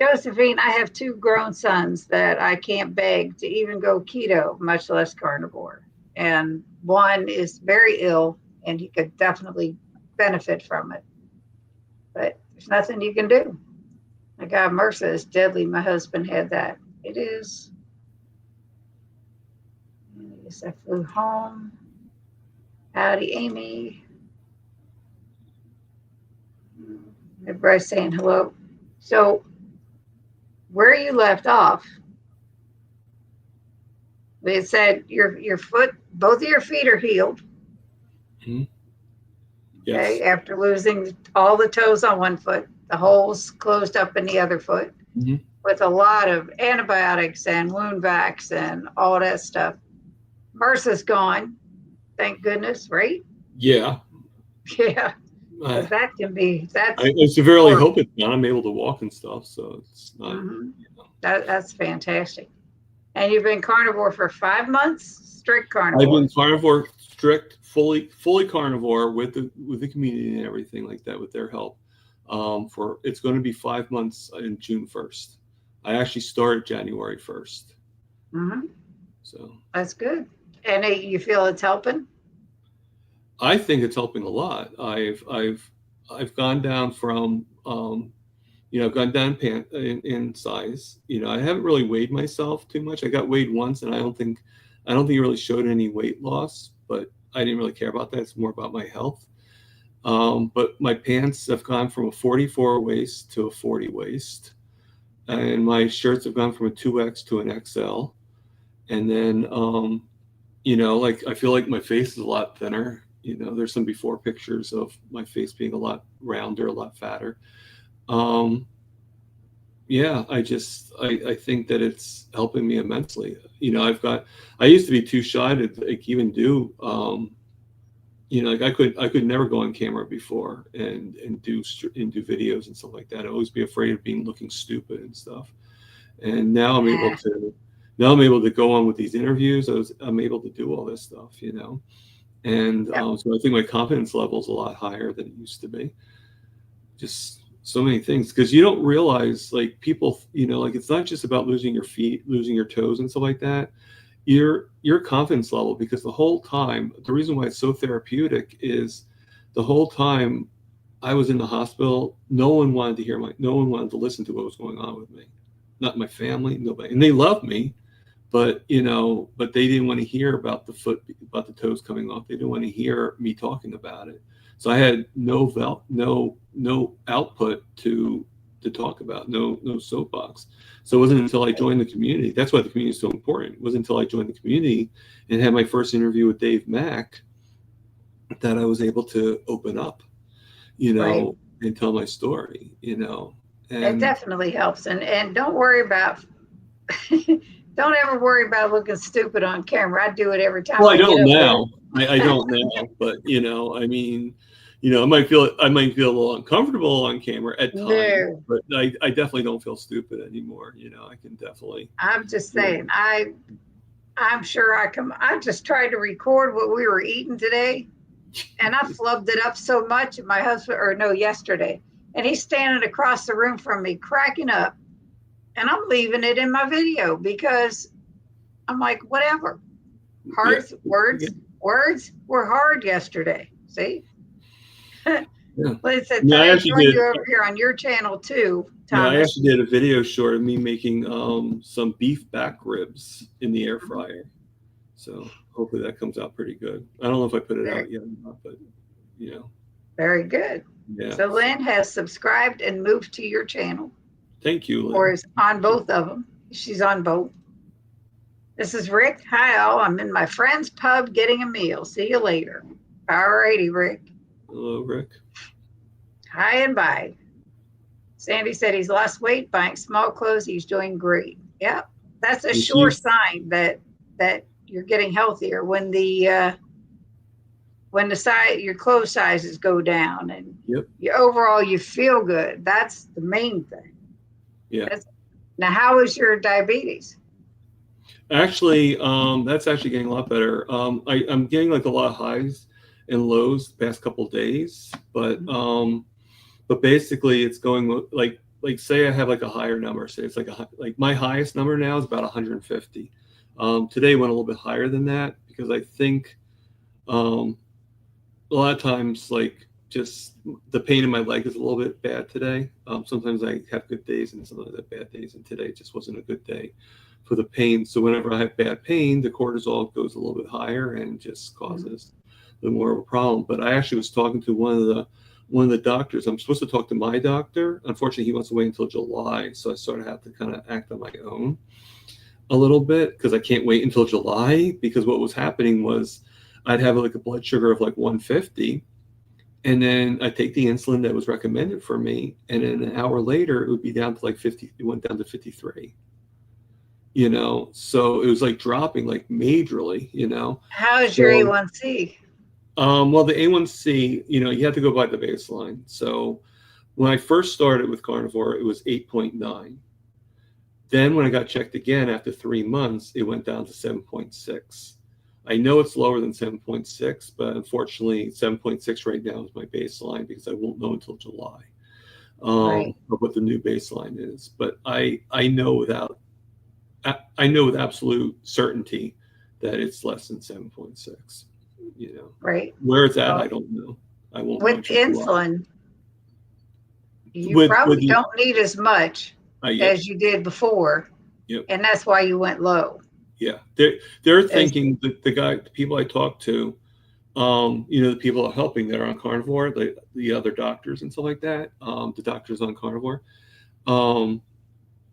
Josephine, I have 2 grown sons that I can't beg to even go keto, much less carnivore. And one is very ill, and he could definitely benefit from it. But there's nothing you can do. My God, MRSA is deadly. My husband had that. It is. Yes, I flew home. Howdy, Amy. Everybody's saying hello. So, where you left off, it said your foot, both of your feet are healed. Mm-hmm. Yes. Okay, after losing all the toes on one foot, the holes closed up in the other foot. Mm-hmm. with a lot of antibiotics and wound vacs and all that stuff. MRSA's gone, thank goodness, right? Yeah. Yeah, I, because that can be, I that's severely horrible. hope it's not. I'm able to walk and stuff, so it's not. Hmm. You know. That's fantastic. And you've been carnivore for 5 months, strict I've carnivore. been carnivore, strict, fully carnivore with the community and everything like that with their help. For it's going to be 5 months in June 1st. I actually started January 1st. Hmm. So That's good. And you feel it's helping? I think it's helping a lot. I've gone down from I've gone down in size. I haven't really weighed myself too much. I got weighed once, and I don't think it really showed any weight loss, but I didn't really care about that. It's more about my health. But my pants have gone from a 44 waist to a 40 waist, and my shirts have gone from a 2X to an XL. And then, like I feel like my face is a lot thinner. There's some before pictures of my face being a lot rounder, a lot fatter. Um, yeah, I think that it's helping me immensely. I used to be too shy to like even do, like I could never go on camera before and do videos and stuff like that. I'd always be afraid of looking stupid and stuff. And Yeah. now I'm able to go on with these interviews. I'm able to do all this stuff. And Yep. so I think my confidence level is a lot higher than it used to be. Just so many things, because you don't realize, like, people, like, it's not just about losing your feet, losing your toes and stuff like that. Your confidence level, because the whole time, the reason why it's so therapeutic is the whole time I was in the hospital, no one wanted to listen to what was going on with me. Not my family, nobody. And they loved me, but they didn't want to hear about the toes coming off. They didn't want to hear me talking about it. So I had no output to talk about, no soapbox. So it wasn't until I joined the community. That's why the community is so important. It wasn't until I joined the community and had my first interview with Dave Mack that I was able to open up, Right. and tell my story. It And definitely helps. And don't worry about, don't ever worry about looking stupid on camera. I do it every time well, I I get don't up there. now. I don't now, but I mean, I might feel a little uncomfortable on camera at times, No, but I definitely don't feel stupid anymore. I can definitely. I'm just Yeah. saying, I'm sure I just tried to record what we were eating today, and I flubbed it up so much. And my husband, or no, yesterday, and he's standing across the room from me, cracking up, and I'm leaving it in my video because I'm like, whatever. Yeah. Hard words were hard yesterday. See, Yeah. listen, Yeah. I I actually joined did. you over here on your channel too, Yeah, I Thomas. actually did a video short of me making some beef back ribs in the air Mhm. fryer. So hopefully that comes out pretty good. I don't know if I put it Very, out yet or not, but you know, very good. yeah. So So Lynn has subscribed and moved to your channel, thank you, or Lynn. is on both of them. She's on both. This is Rick. Hi, all. I'm in my friend's pub getting a meal. See you later. All righty, Rick. Hello, Rick. Hi and bye. Sandy said he's lost weight buying small clothes. He's doing great. Yep. That's a You sure see, sign that you're getting healthier when the size your clothes sizes go down and yep, overall you feel good. That's the main thing. yeah. That's, now, how is your diabetes? Actually, that's actually getting a lot better. I'm getting like a lot of highs and lows the past couple of days, but basically it's going like say I have like a higher number. Say it's like my highest number now is about 150. Today went a little bit higher than that because I think um, a lot of times like just the pain in my leg is a little bit bad today. Sometimes I have good days and sometimes I have bad days, and today just wasn't a good day for the pain. So whenever I have bad pain, the cortisol goes a little bit higher and just causes the more of a problem. But I actually was talking to one of the doctors. I'm supposed to talk to my doctor. Unfortunately, he wants to wait until July, so I sort of have to kind of act on my own a little bit because I can't wait until July. Because what was happening was I'd have like a blood sugar of like 150, And then I take the insulin that was recommended for me, and then an hour later, it would be down to like 50. It went down to 53. So it was like dropping like majorly. How's your So, A1C? well, the A1C, you have to go by the baseline. So when I first started with carnivore, it was 8.9. Then when I got checked again after 3 months, it went down to 7.6. I know it's lower than 7.6, but unfortunately, 7.6 right now is my baseline because I won't know until July Right. of what the new baseline is. But I know with absolute certainty that it's less than 7.6. Right. Where it's at, Well, I don't know. I won't know with until July. insulin, you With probably the don't need as much yep, as you did before, yep. and that's why you went low. Yeah, they're As, thinking that the people I talk to, the people are helping that are on carnivore, the other doctors and stuff like that, the doctors on carnivore, um,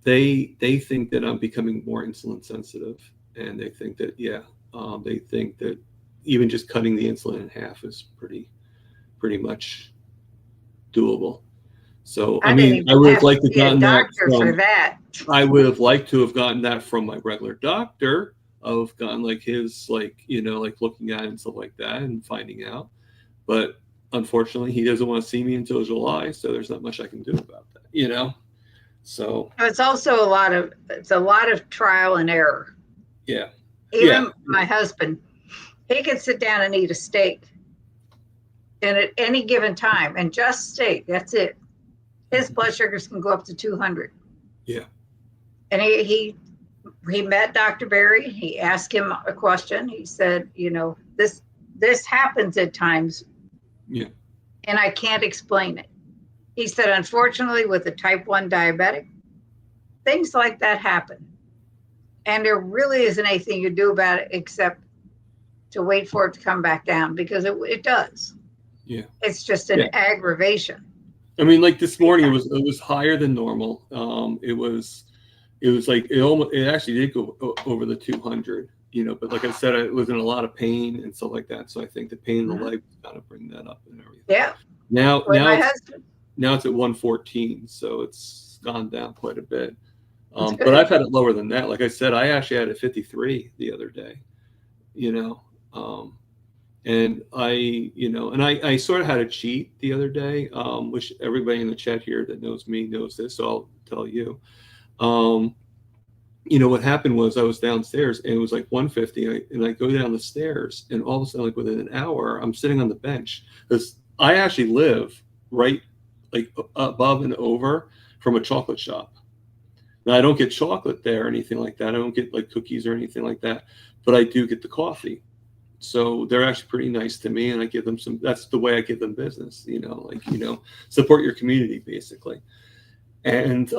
they think that I'm becoming more insulin sensitive, and they think that they think that even just cutting the insulin in half is pretty much doable. So I I didn't mean, I even would have have to liked to see a gotten that doctor for from that. I would have liked to have gotten that from my regular doctor. Of gotten like his like looking at it and stuff like that and finding out. But unfortunately, he doesn't want to see me until July, so there's not much I can do about that. So It's also it's a lot of trial and error. yeah, yeah, Even my husband, he could sit down and eat a steak, and at any given time, and just steak, that's it. His blood sugars can go up to 200. yeah, And he met Dr. Berry. He asked him a question. He said, this happens at times, yeah, and I can't explain it. He said, unfortunately, with a type 1 diabetic, things like that happen. And there really isn't anything you do about it except to wait for it to come back down, because it does. yeah, It's just an yeah. aggravation. I mean, like this morning, it Yeah. was higher than normal. It was like it actually did go over the 200. But like I said, I was in a lot of pain and stuff like that. So I think the pain in the leg kind of bring that up and everything. Yeah. Now With now my it's husband, now it's at 114, so it's gone down quite a bit. it's But good. I've had it lower than that. Like I said, I actually had it 53 the other day. You know, um, and I sort of had a cheat the other day, which everybody in the chat here that knows me knows this, so I'll tell you. Um, what happened was I was downstairs and it was like 150, and I go down the stairs, and all of a sudden, like within an hour, I'm sitting on the bench because I actually live right like above and over from a chocolate shop. Now I don't get chocolate there or anything like that. I don't get like cookies or anything like that, but I do get the coffee. So they're actually pretty nice to me, and I give them some. That's the way I give them business. Support your community basically. And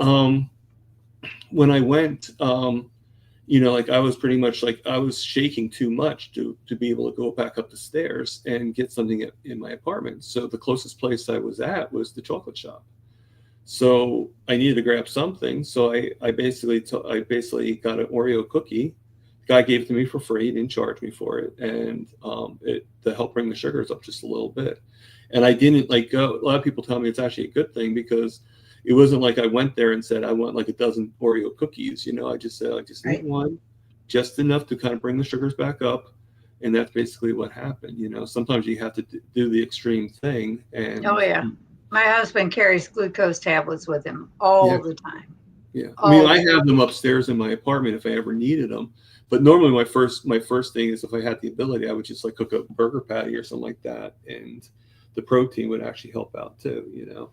when I went, like I was pretty much like I was shaking too much to be able to go back up the stairs and get something in my apartment. So the closest place I was at was the chocolate shop. So I needed to grab something. So I basically got an Oreo cookie. The guy gave it to me for free. He didn't charge me for it, and it to help bring the sugars up just a little bit. And I didn't like go. A lot of people tell me it's actually a good thing because it wasn't like I went there and said I want like a dozen Oreo cookies. I just said I just need Right. one, just enough to kind of bring the sugars back up, and that's basically what happened. Sometimes you have to do the extreme thing, Oh, and yeah. My husband carries glucose tablets with him all yeah. the time. Yeah, I mean, All I the have them upstairs in my apartment if I ever needed them. But normally, my first thing is if I had the ability, I would just like cook a burger patty or something like that, and the protein would actually help out too.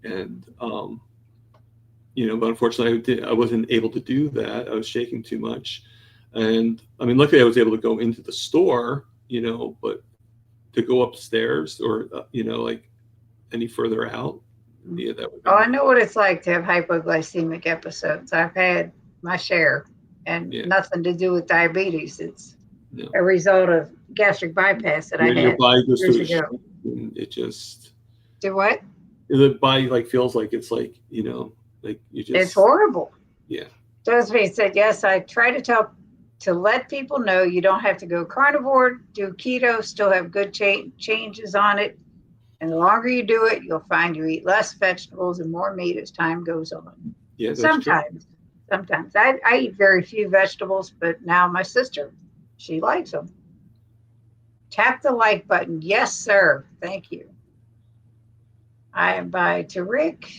And but unfortunately, I wasn't able to do that. I was shaking too much, and I mean, luckily, I was able to go into the store, but to go upstairs or like any further out, yeah, that would be Oh, I nice. know what it's like to have hypoglycemic episodes. I've had my share, and Yeah, nothing to do with diabetes. It's no. a result of gastric bypass that I Your had body goes years through ago. and it just Do what? the body like feels like it's like like you It's just horrible. yeah Josephine said, yes, I try to let people know you don't have to go carnivore, do keto, still have good changes on it. And the longer you do it, you'll find you eat less vegetables and more meat as time goes on. Yeah, that's true. Sometimes. I eat very few vegetables, but now my sister, she likes them. Tap the like button. Yes, sir. Thank you. I am by to Rick.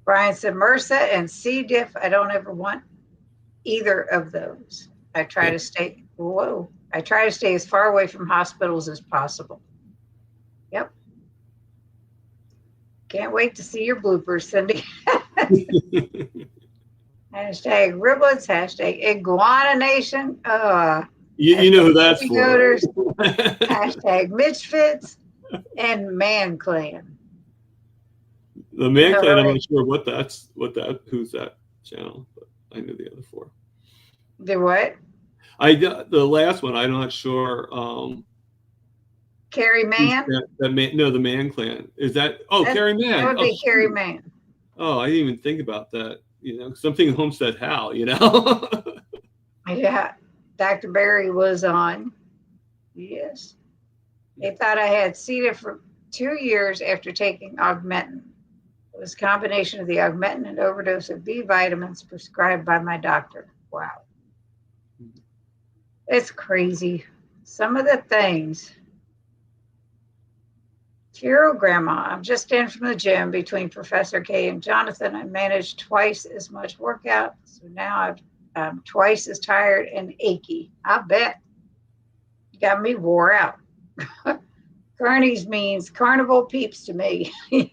Brian said MRSA and C. diff. I don't ever want either of those. I try to stay, I try to stay as far away from hospitals as possible. Yep. Can't wait to see your bloopers, Cindy. Hashtag riblets, hashtag iguana nation. You know who that's for. Goaters, hashtag Mitchfits, and Man Clan. The Man Clan, I'm not sure who's that channel, but I know the other four. The what? The last one, I'm not sure. Carrie Mann? The Man Clan. Is that? Oh, Carrie Mann. That would be Carrie Mann. Oh, I didn't even think about that. Something Homestead Hal. Yeah, Dr. Barry was on. Yes. They thought I had C. diff for 2 years after taking Augmentin. It was a combination of the Augmentin and overdose of B vitamins prescribed by my doctor. Wow. It's crazy. Some of the things. Hero Grandma, I'm just in from the gym between Professor K and Jonathan. I managed twice as much workout, so now I'm twice as tired and achy. I bet. You got me wore out. Carnies means carnival peeps to me. Let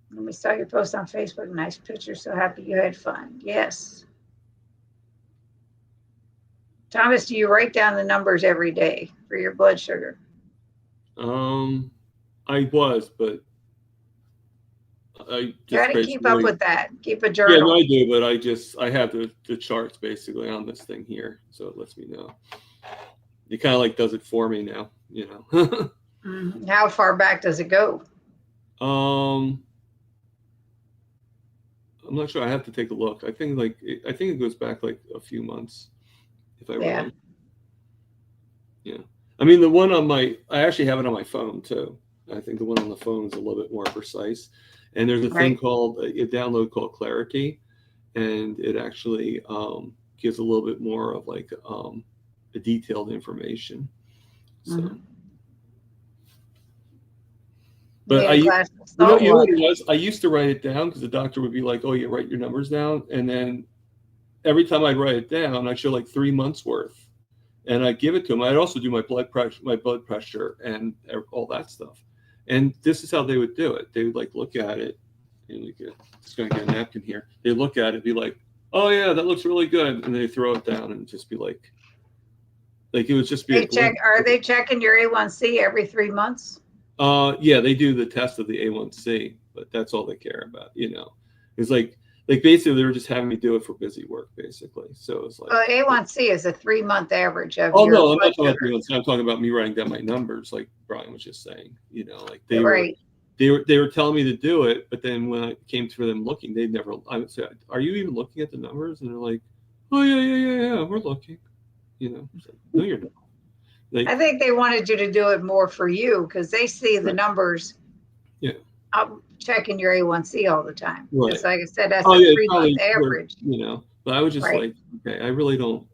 me saw your post on Facebook. Nice picture. So happy you had fun. Yes. Thomas, do you write down the numbers every day for your blood sugar? I was, but I just got to keep up with that. Keep a journal. Yeah, no, I do, but I have the charts basically on this thing here, so it lets me know. It kind of like does it for me now, How far back does it go? I'm not sure. I have to take a look. I think it goes back like a few months, if I remember. Yeah. I mean, the one I actually have it on my phone too. I think the one on the phone is a little bit more precise. And there's a thing called a download called Clarity, and it actually gives a little bit more of like the detailed information. So. But you know what it was? I used to write it down because the doctor would be like, "Oh, you write your numbers down," and then every time I'd write it down, I'd show like 3 months worth, and I'd give it to him. I'd also do my blood pressure, and all that stuff. And this is how they would do it. They would like look at it, and just gonna get a napkin here. They look at it, be like, "Oh yeah, that looks really good," and they throw it down and just be like it would just be. Are they checking your A1C every 3 months? Yeah, they do the test of the A1C, but that's all they care about. It's like basically they were just having me do it for busy work, basically. So it's like A1C is a 3-month average of. Oh no, I'm not talking about 3 months. I'm talking about me writing down my numbers, like Brian was just saying. They were telling me to do it, but then when I came for them looking, they never. I would say, "Are you even looking at the numbers?" And they're like, "Oh yeah, we're looking." So, no, you're not. I think they wanted you to do it more for you because they see the numbers. Yeah. I'm checking your A1C all the time. Right. It's like I said, that's a 3-month average. But I was just like, okay, I really don't,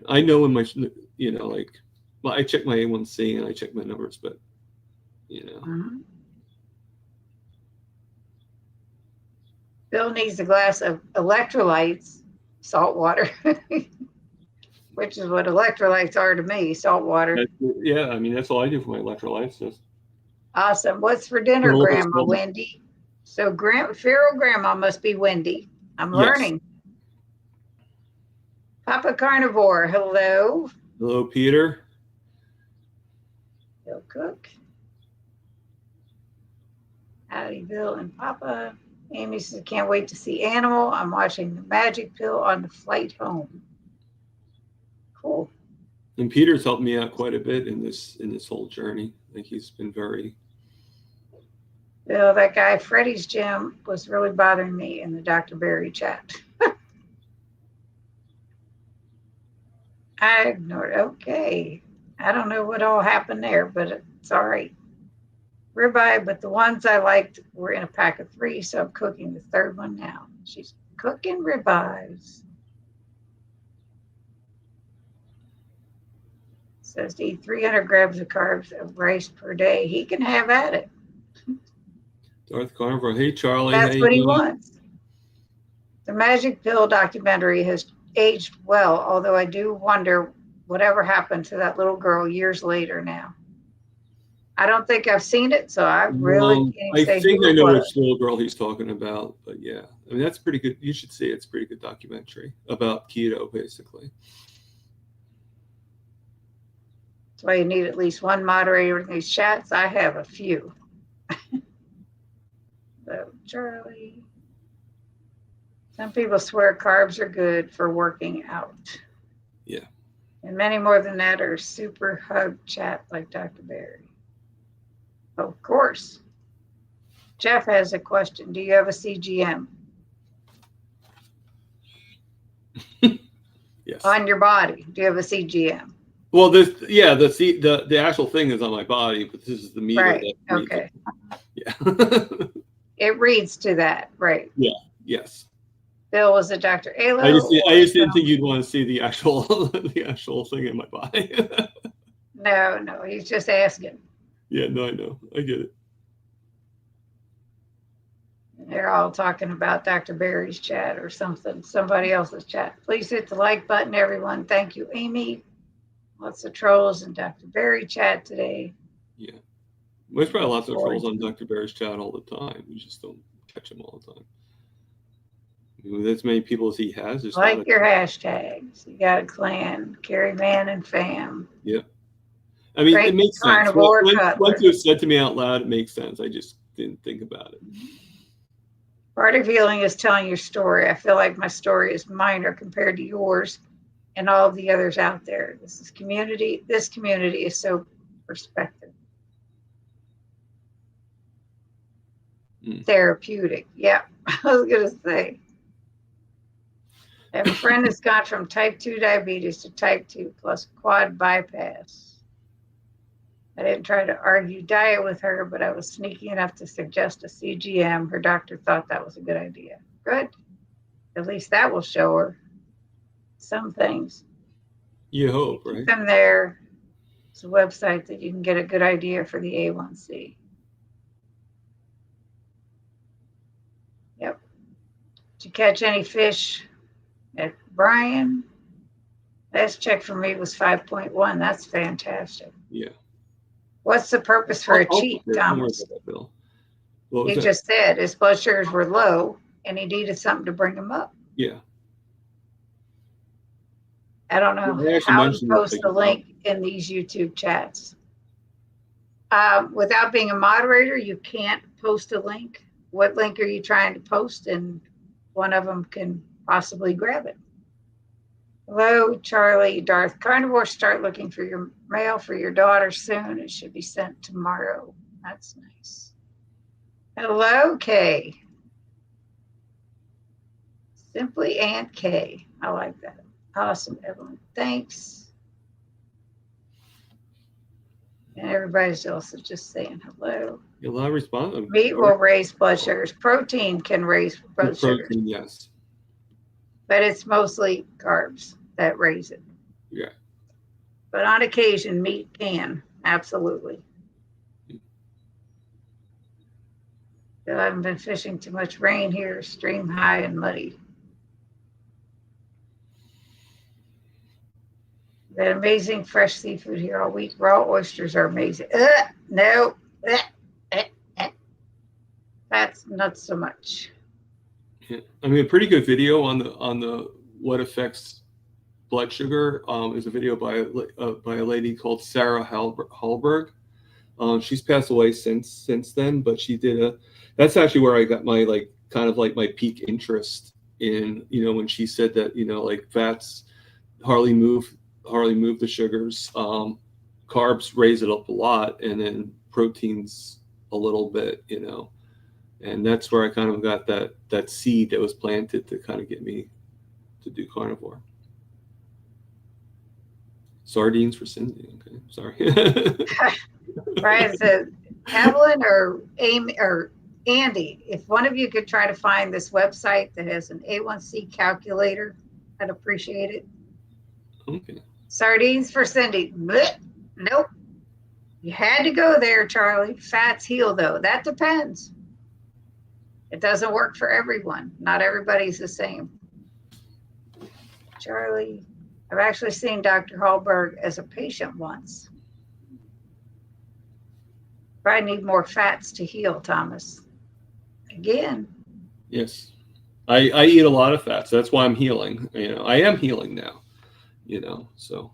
I know when my, I check my A1C and I check my numbers, but, Bill needs a glass of electrolytes, salt water. Which is what electrolytes are to me, salt water. Yeah, I mean, that's all I do for my electrolytes. Awesome. What's for dinner, Grandma Wendy? So feral Grandma must be Wendy. I'm learning. Papa Carnivore, hello. Hello, Peter. Bill Cook. Howdy, Bill and Papa. Amy says, can't wait to see Animal. I'm watching the Magic Pill on the flight home. Cool. And Peter's helped me out quite a bit in this whole journey. I think he's been very. Bill, that guy Freddie's gym was really bothering me in the Dr. Barry chat. I ignored. Okay. I don't know what all happened there, but it's all right. Ribeye, but the ones I liked were in a pack of 3, so I'm cooking the third one now. She's cooking ribeyes. Says to eat 300 grams of carbs of rice per day. He can have at it. Darth Carnivore. Hey, Charlie. That's How you what he doing? wants. The Magic Pill documentary has aged well, although I do wonder whatever happened to that little girl years later now. I don't think I've seen it, so I really can't I say think who I it know was. which little girl he's talking about, but yeah, I mean that's pretty good. You should see it. It's a pretty good documentary about keto, basically. That's why you need at least one moderator in these chats. I have a few. So, Charlie. Some people swear carbs are good for working out. Yeah. And many more than that are super hug chat like Dr. Barry. Of course. Jeff has a question. Do you have a CGM? Yes. On your body? Do you have a CGM? Well, the actual thing is on my body, but this is the meter. Right. Okay. Yeah. It reads to that, right? Yeah. Yes. Bill, was it Dr. Alo? I just didn't think you'd want to see the actual thing in my body. No, he's just asking. Yeah, no, I know. I get it. They're all talking about Dr. Barry's chat or something, somebody else's chat. Please hit the like button, everyone. Thank you, Amy. Lots of trolls in Dr. Barry chat today. Yeah. There's probably lots of trolls on Dr. Barry's chat all the time. You just don't catch them all the time. With as many people as he has. Like your hashtags. You got a clan, Carrie Man and Fam. Yeah. I mean, it makes sense. Once you said to me out loud, it makes sense. I just didn't think about it. Part of healing is telling your story. I feel like my story is minor compared to yours and all of the others out there. This community is so perspective. Therapeutic. Yeah, I was going to say. I have a friend that's gone from type 2 diabetes to type 2 plus quad bypass. I didn't try to argue diet with her, but I was sneaky enough to suggest a CGM. Her doctor thought that was a good idea. Good. At least that will show her some things. You hope, right? From there, it's a website that you can get a good idea for the A1C. Yep. Did you catch any fish at Brian? Last check for me was 5.1. That's fantastic. Yeah. What's the purpose for a cheat, Thomas? He just said his blood sugars were low and he needed something to bring them up. Yeah. I don't know how to post the link in these YouTube chats. Without being a moderator, you can't post a link. What link are you trying to post? And one of them can possibly grab it. Hello, Charlie. Darth Carnivore, start looking for your mail for your daughter soon. It should be sent tomorrow. That's nice. Hello, Kay. Simply Aunt Kay. I like that. Awesome, Evelyn. Thanks. And everybody else is just saying hello. A lot of response. Meat will raise blood sugars. Protein can raise blood sugars. Yes. But it's mostly carbs that raise it. Yeah. But on occasion, meat can. Absolutely. But I haven't been fishing too much rain here. Stream high and muddy. That amazing fresh seafood here all week. Raw oysters are amazing. No. That's not so much. Yeah. I mean, a pretty good video on the what affects blood sugar is a video by a lady called Sarah Hallberg. She's passed away since then, but she did that's actually where I got my my peak interest in, when she said that, fats hardly move the sugars, carbs raise it up a lot, and then proteins a little bit, and that's where I kind of got that seed that was planted to kind of get me to do carnivore. Sardines for Cindy. Okay, sorry. Brian said, Evelyn or Amy or Andy, if one of you could try to find this website that has an A1C calculator, I'd appreciate it. Okay. Sardines for Cindy. Blech. Nope. You had to go there, Charlie. Fats heal, though. That depends. It doesn't work for everyone. Not everybody's the same. Charlie, I've actually seen Dr. Hallberg as a patient once. Probably need more fats to heal, Thomas. Again. Yes. I eat a lot of fats. That's why I'm healing. I am healing now. So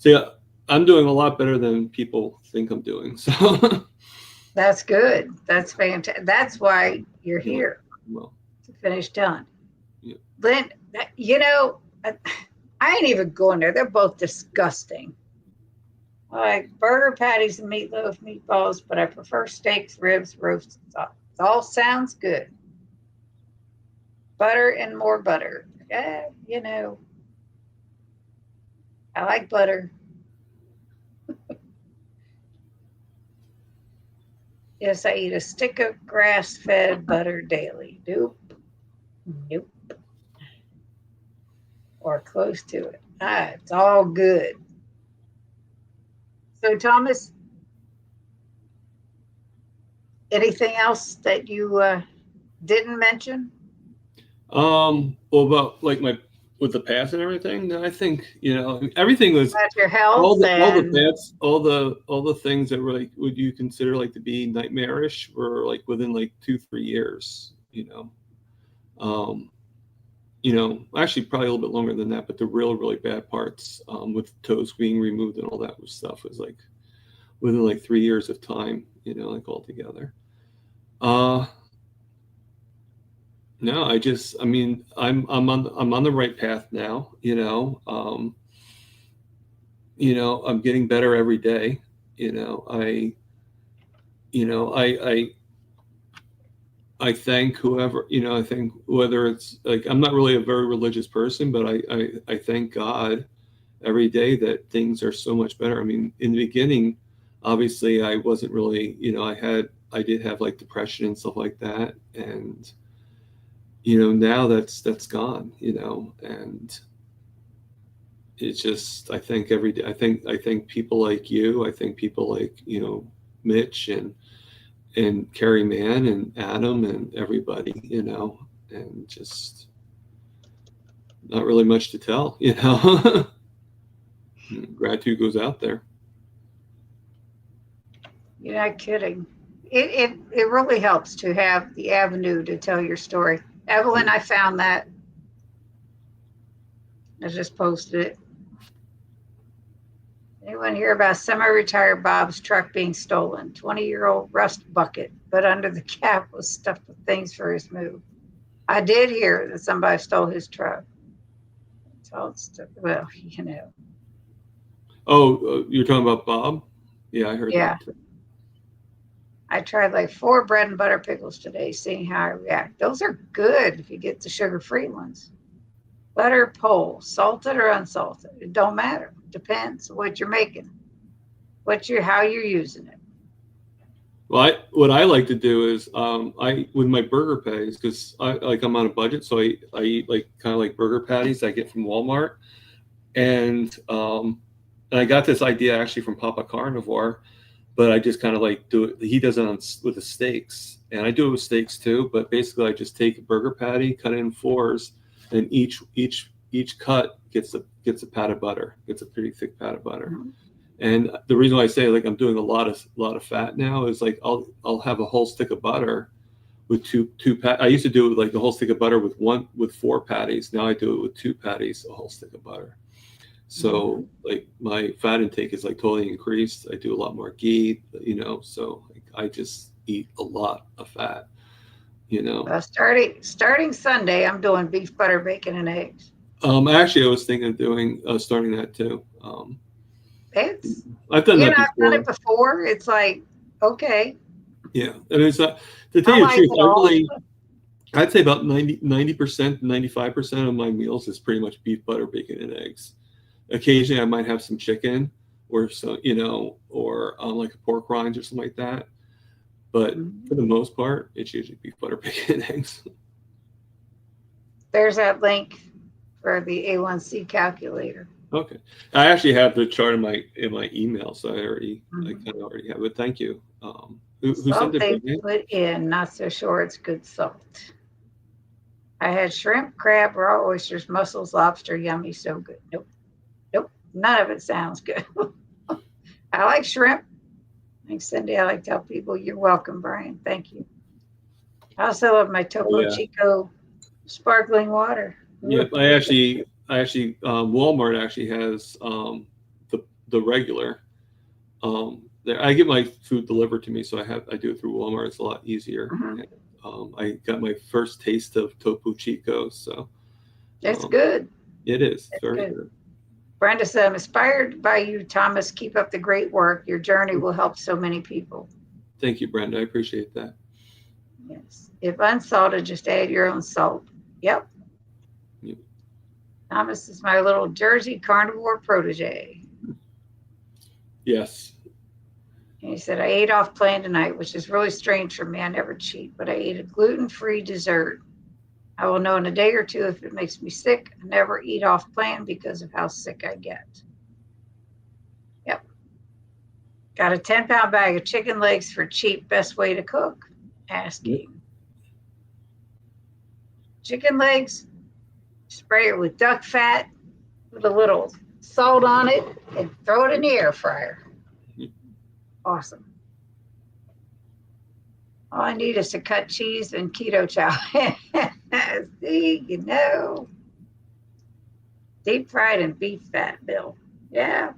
yeah, I'm doing a lot better than people think I'm doing. So that's good. That's fantastic. That's why you're here. Well, to finish done. Yeah. Lynn, I ain't even going there. They're both disgusting. I like burger patties and meatloaf, meatballs, but I prefer steaks, ribs, roast. It all sounds good. Butter and more butter. I like butter. Yes, I eat a stick of grass-fed butter daily. Nope. Or close to it. It's all good. So, Thomas, anything else that you didn't mention? Well, about like with the past and everything, I think everything was about your health all the and past, all the things that were like would you consider like to be nightmarish were like within like 2-3 years. Actually probably a little bit longer than that, but the really bad parts with toes being removed and all that stuff was like within like 3 years of time, like altogether. No, I'm on the right path now. I'm getting better every day. I thank whoever, I think whether it's like, I'm not really a very religious person, but I thank God every day that things are so much better. I mean, in the beginning, obviously I wasn't really, I did have like depression and stuff like that. And, now that's gone, and it's just, I think every day, I think people like you, I think people like, Mitch and Carrie Mann and Adam and everybody, and just not really much to tell, Gratitude goes out there. You're not kidding. It really helps to have the avenue to tell your story. Evelyn, I found that. I just posted it. Anyone hear about semi-retired Bob's truck being stolen? 20-year-old rust bucket, but under the cab was stuffed with things for his move. I did hear that somebody stole his truck. Well, Oh, you're talking about Bob? Yeah, I heard that too. I tried like 4 bread and butter pickles today, seeing how I react. Those are good if you get the sugar-free ones. Butter pole, salted or unsalted, it don't matter. Depends what you're making, how you're using it. Well, what I like to do is I with my burger patties, because I'm on a budget, so I eat like kind of like burger patties I get from Walmart, and I got this idea actually from Papa Carnivore, but I just kind of like do it. He does it with the steaks, and I do it with steaks too. But basically, I just take a burger patty, cut it in 4s, and each cut gets a pat of butter. Gets a pretty thick pat of butter. Mm-hmm. And the reason why I say like I'm doing a lot of fat now is like I'll have a whole stick of butter with two I used to do it like the whole stick of butter with 4 patties. Now I do it with 2 patties, a whole stick of butter. So like my fat intake is like totally increased. I do a lot more ghee, so like, I just eat a lot of fat, Well, starting Sunday, I'm doing beef, butter, bacon, and eggs. Actually, I was thinking of doing starting that too. I've done that before. I've done it before. It's like, okay. Yeah. I mean, to tell you the truth, I'd say about 90%, 95% of my meals is pretty much beef, butter, bacon, and eggs. occasionally I might have some chicken or so, or like a pork rinds or something like that. But for the most part, it's usually beef, butter, bacon, and eggs. There's that link for the A1C calculator. Okay, I actually have the chart in my email, so I kind of already have it. Thank you. Who Salt sent they it? put in, not so sure it's good salt. I had shrimp, crab, raw oysters, mussels, lobster, yummy, so good. Nope, nope, none of it sounds good. I like shrimp. Thanks, Cindy. I like to tell people you're welcome, Brian. Thank you. I also love my Topo Chico sparkling water. Yep, I actually Walmart actually has the regular. I get my food delivered to me, so I do it through Walmart. It's a lot easier. And, I got my first taste of Topo Chico, so it's good. It is very good. Brenda said, "I'm inspired by you, Thomas. Keep up the great work. Your journey will help so many people." Thank you, Brenda. I appreciate that. Yes. If unsalted, just add your own salt. Yep. Thomas is my little Jersey carnivore protege. Yes. And he said, I ate off plan tonight, which is really strange for me. I never cheat, but I ate a gluten-free dessert. I will know in a day or two if it makes me sick. I never eat off plan because of how sick I get. Yep. Got a 10-pound bag of chicken legs for cheap. Best way to cook? Asking. Yep. Chicken legs, spray it with duck fat, put a little salt on it, and throw it in the air fryer. Awesome. All I need is to cut cheese and keto chow. See, deep fried in beef fat, Bill. Yeah,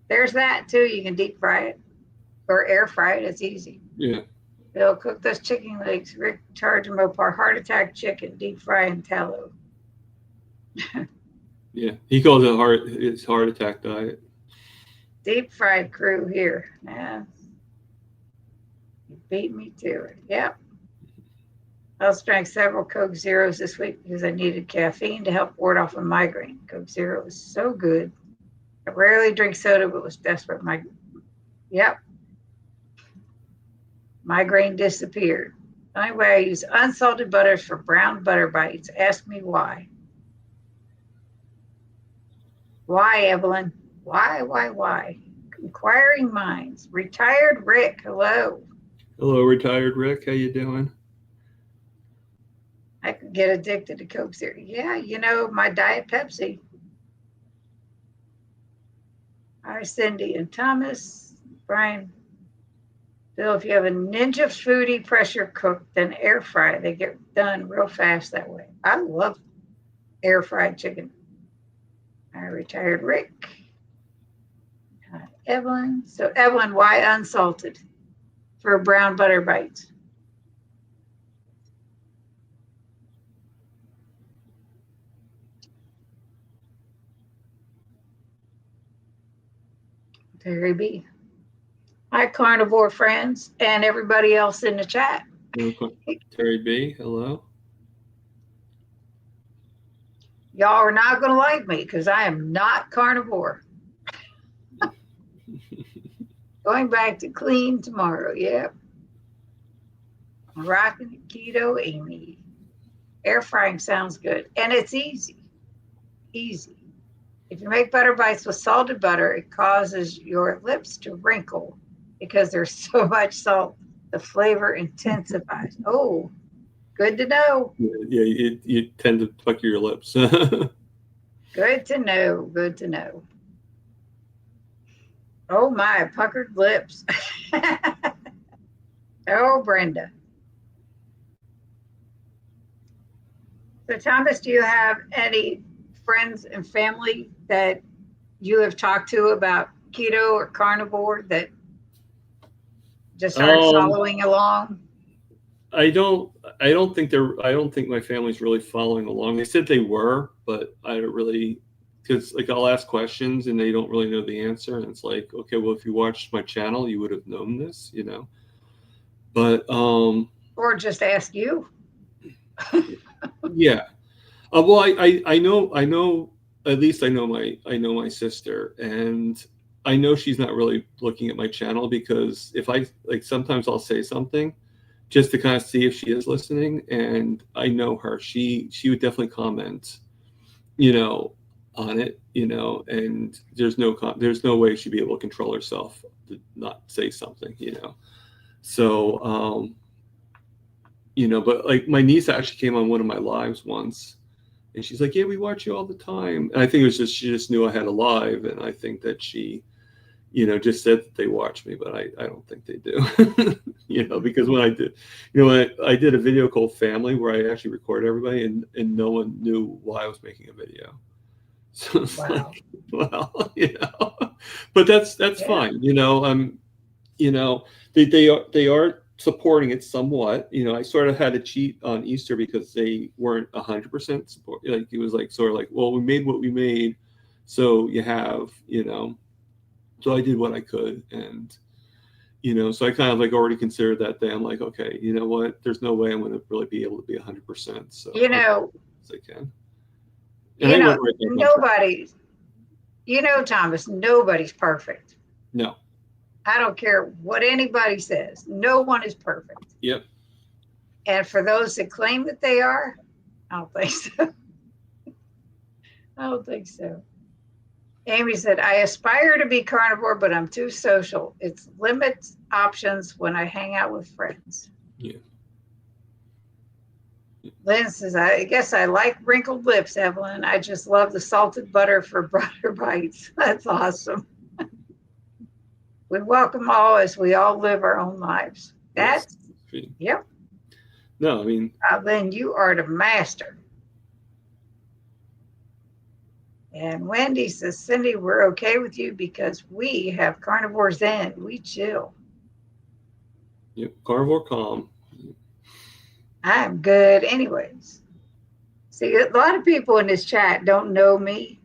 there's that too. You can deep fry it or air fry it. It's easy. Yeah. Bill, cook those chicken legs. Rick charge them Mopar heart attack chicken, deep fry in tallow. Yeah, he calls it his heart attack diet. Deep fried crew here. Yeah. You beat me to it. Yep. I also drank several Coke Zeros this week because I needed caffeine to help ward off a migraine. Coke Zero was so good. I rarely drink soda, but was desperate. Yep. Migraine disappeared. The only way I use unsalted butters for brown butter bites. Ask me why. Why, Evelyn? Why? Inquiring minds. Retired Rick, hello. Hello, retired Rick. How you doing? I could get addicted to Coke Zero. Yeah, my Diet Pepsi. Hi, Cindy and Thomas. Brian. Bill, if you have a Ninja Foodie pressure cook, then air fry. They get done real fast that way. I love air fried chicken. I retired Rick. Evelyn. So, Evelyn, why unsalted for brown butter bites? Terry B. Hi, carnivore friends and everybody else in the chat. Terry B, hello. Y'all are not going to like me because I am not carnivore. Going back to clean tomorrow. Yep. Rocking keto, Amy. Air frying sounds good. And it's easy. Easy. If you make butter bites with salted butter, it causes your lips to wrinkle because there's so much salt. The flavor intensifies. Oh, good to know. Yeah, you tend to pucker your lips. Good to know. Good to know. Oh, my puckered lips. Oh, Brenda. So, Thomas, do you have any friends and family that you have talked to about keto or carnivore that just aren't following along? I don't think my family's really following along. They said they were, but I don't really, because I'll ask questions and they don't really know the answer, and it's like, okay, well, if you watched my channel, you would have known this, But or just ask you. Yeah. Well, I know at least I know my sister, and I know she's not really looking at my channel, because if I like, sometimes I'll say something just to kind of see if she is listening, and I know her. She would definitely comment, you know, on it, you know, and there's no way she'd be able to control herself to not say something, you know. So you know, but like my niece actually came on one of my lives once, and she's like, "Yeah, we watch you all the time." And I think it was just she just knew I had a live, and I think that she, you know, just said that they watch me, but I don't think they do. You know, because when I did, you know, when I did a video called Family, where I actually recorded everybody, and no one knew why I was making a video. So it's Wow. like, well, you know, but that's Yeah. fine. You know, you know, they are supporting it somewhat. You know, I sort of had to cheat on Easter because they weren't 100% support. Like it was like sort of like, well, we made what we made, so you have, you know. So I did what I could, and you know, so I kind of like already considered that day. I'm like, okay, you know what? There's no way I'm going to really be able to be 100%. So You I'll do know, as I can. And I went right back on track. nobody, Thomas, nobody's perfect. No. I don't care what anybody says. No one is perfect. Yep. And for those that claim that they are, I don't think so. I don't think so. Amy said, I aspire to be carnivore, but I'm too social. It's limits options when I hang out with friends. Yeah. Lynn says, I guess I like wrinkled lips, Evelyn. I just love the salted butter for butter bites. That's awesome. We welcome all as we all live our own lives. That's, Yes. yep. No, I mean, Lynn, you are the master. And Wendy says, Cindy, we're okay with you because we have carnivores in. We chill. yep, carnivore calm. I'm good anyways. See, a lot of people in this chat don't know me.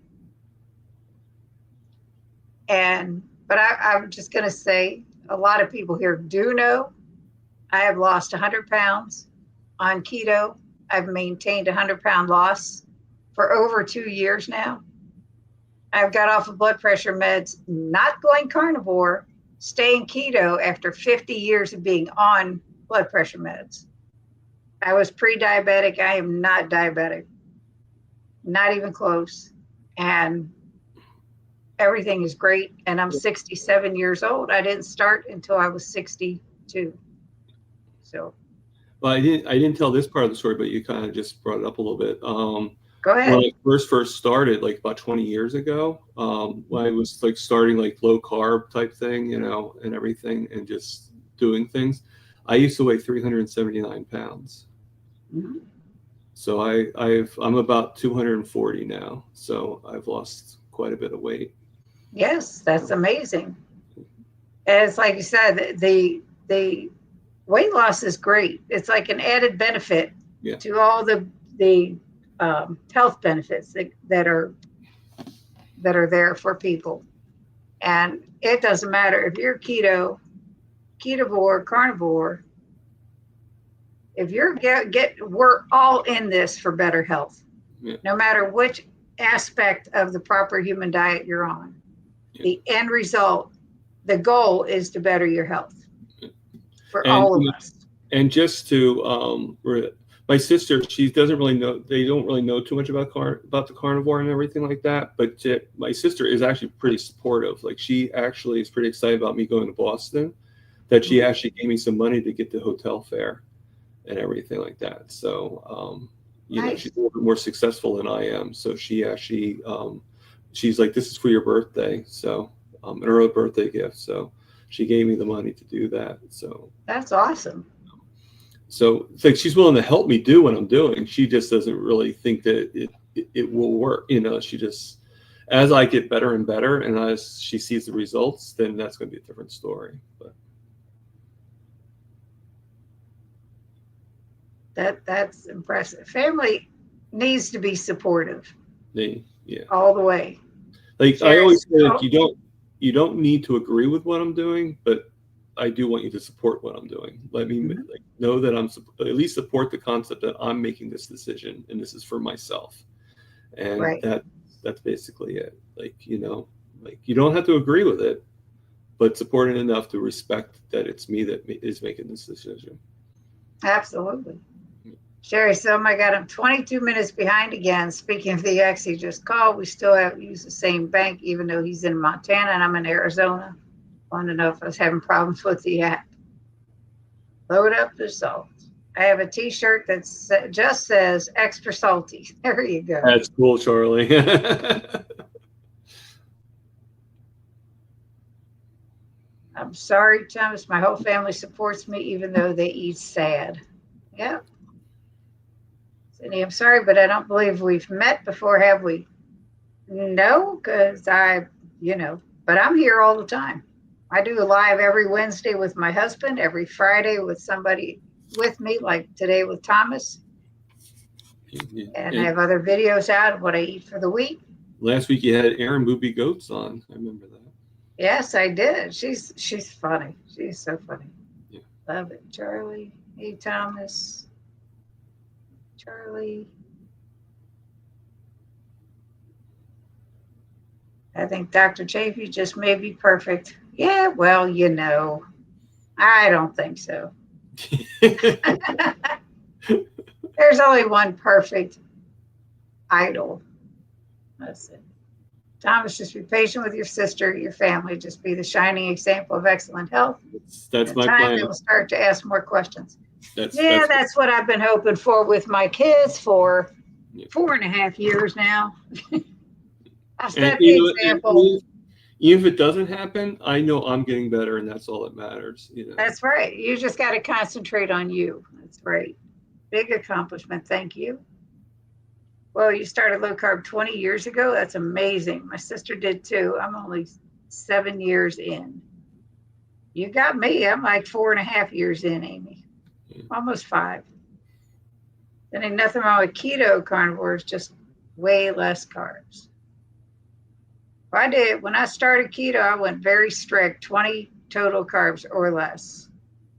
But I'm just going to say a lot of people here do know. I have lost 100 pounds on keto. I've maintained a 100-pound loss for over 2 years now. I've got off of blood pressure meds, not going carnivore, staying keto after 50 years of being on blood pressure meds. I was pre-diabetic. I am not diabetic, not even close. And everything is great. And I'm 67 years old. I didn't start until I was 62. So. Well, I didn't tell this part of the story, but you kind of just brought it up a little bit. Go ahead. When I first started, like about 20 years ago, when I was like starting like low carb type thing, you know, and everything, and just doing things, I used to weigh 379 pounds. Mm-hmm. So I'm about 240 now. So I've lost quite a bit of weight. Yes, that's amazing. And it's like you said, the weight loss is great. It's like an added benefit to all the health benefits that are there for people. And it doesn't matter if you're ketovore, carnivore. If you're we're all in this for better health, no matter which aspect of the proper human diet you're on. The end result, the goal is to better your health for all of us. And just to my sister, she doesn't really know. They don't really know too much about the carnivore and everything like that. But my sister is actually pretty supportive. Like she actually is pretty excited about me going to Boston. That she actually gave me some money to get the hotel fare and everything like that. So you know, she's a little bit more successful than I am. So she actually she's like, this is for your birthday. So an early birthday gift. So she gave me the money to do that. So that's awesome. So it's like she's willing to help me do what I'm doing. She just doesn't really think that it will work. You know, she just, as I get better and better, and as she sees the results, then that's going to be a different story. But that's impressive. Family needs to be supportive. All the way. Like I always say, like, you don't need to agree with what I'm doing, but I do want you to support what I'm doing. Let me like, know that at least support the concept that I'm making this decision and this is for myself. And That's basically it. Like, like you don't have to agree with it, but support it enough to respect that it's me that is making this decision. Absolutely. Sherry, so oh my God, I'm 22 minutes behind again. Speaking of the ex he just called, we still have used the same bank, even though he's in Montana and I'm in Arizona. Wanted to know if I was having problems with the app. Load up the salt. I have a T-shirt that just says extra salty. There you go. That's cool, Charlie. I'm sorry, Thomas. My whole family supports me, even though they eat sad. Yep. Cindy, I'm sorry, but I don't believe we've met before, have we? No, because but I'm here all the time. I do a live every Wednesday with my husband, every Friday with somebody with me, like today with Thomas. And I have other videos out of what I eat for the week. Last week you had Aaron Booby Goats on. I remember that. Yes, I did. She's funny. She's so funny. Yeah. Love it. Charlie. Hey, Thomas. Charlie. I think Dr. Chafee just may be perfect. Yeah, well, I don't think so. There's only one perfect idol. Listen, Thomas, just be patient with your sister, your family. Just be the shining example of excellent health. That's my time plan. They will start to ask more questions. That's what I've been hoping for with my kids for 4.5 years now. I'll set the example. Even if it doesn't happen, I know I'm getting better, and that's all that matters. That's right. You just got to concentrate on you. That's right. Big accomplishment. Thank you. Well, you started low carb 20 years ago. That's amazing. My sister did too. I'm only 7 years in. You got me. I'm like 4.5 years in, Amy. Almost 5. Then ain't nothing wrong with keto carnivores, just way less carbs. When I started keto, I went very strict, 20 total carbs or less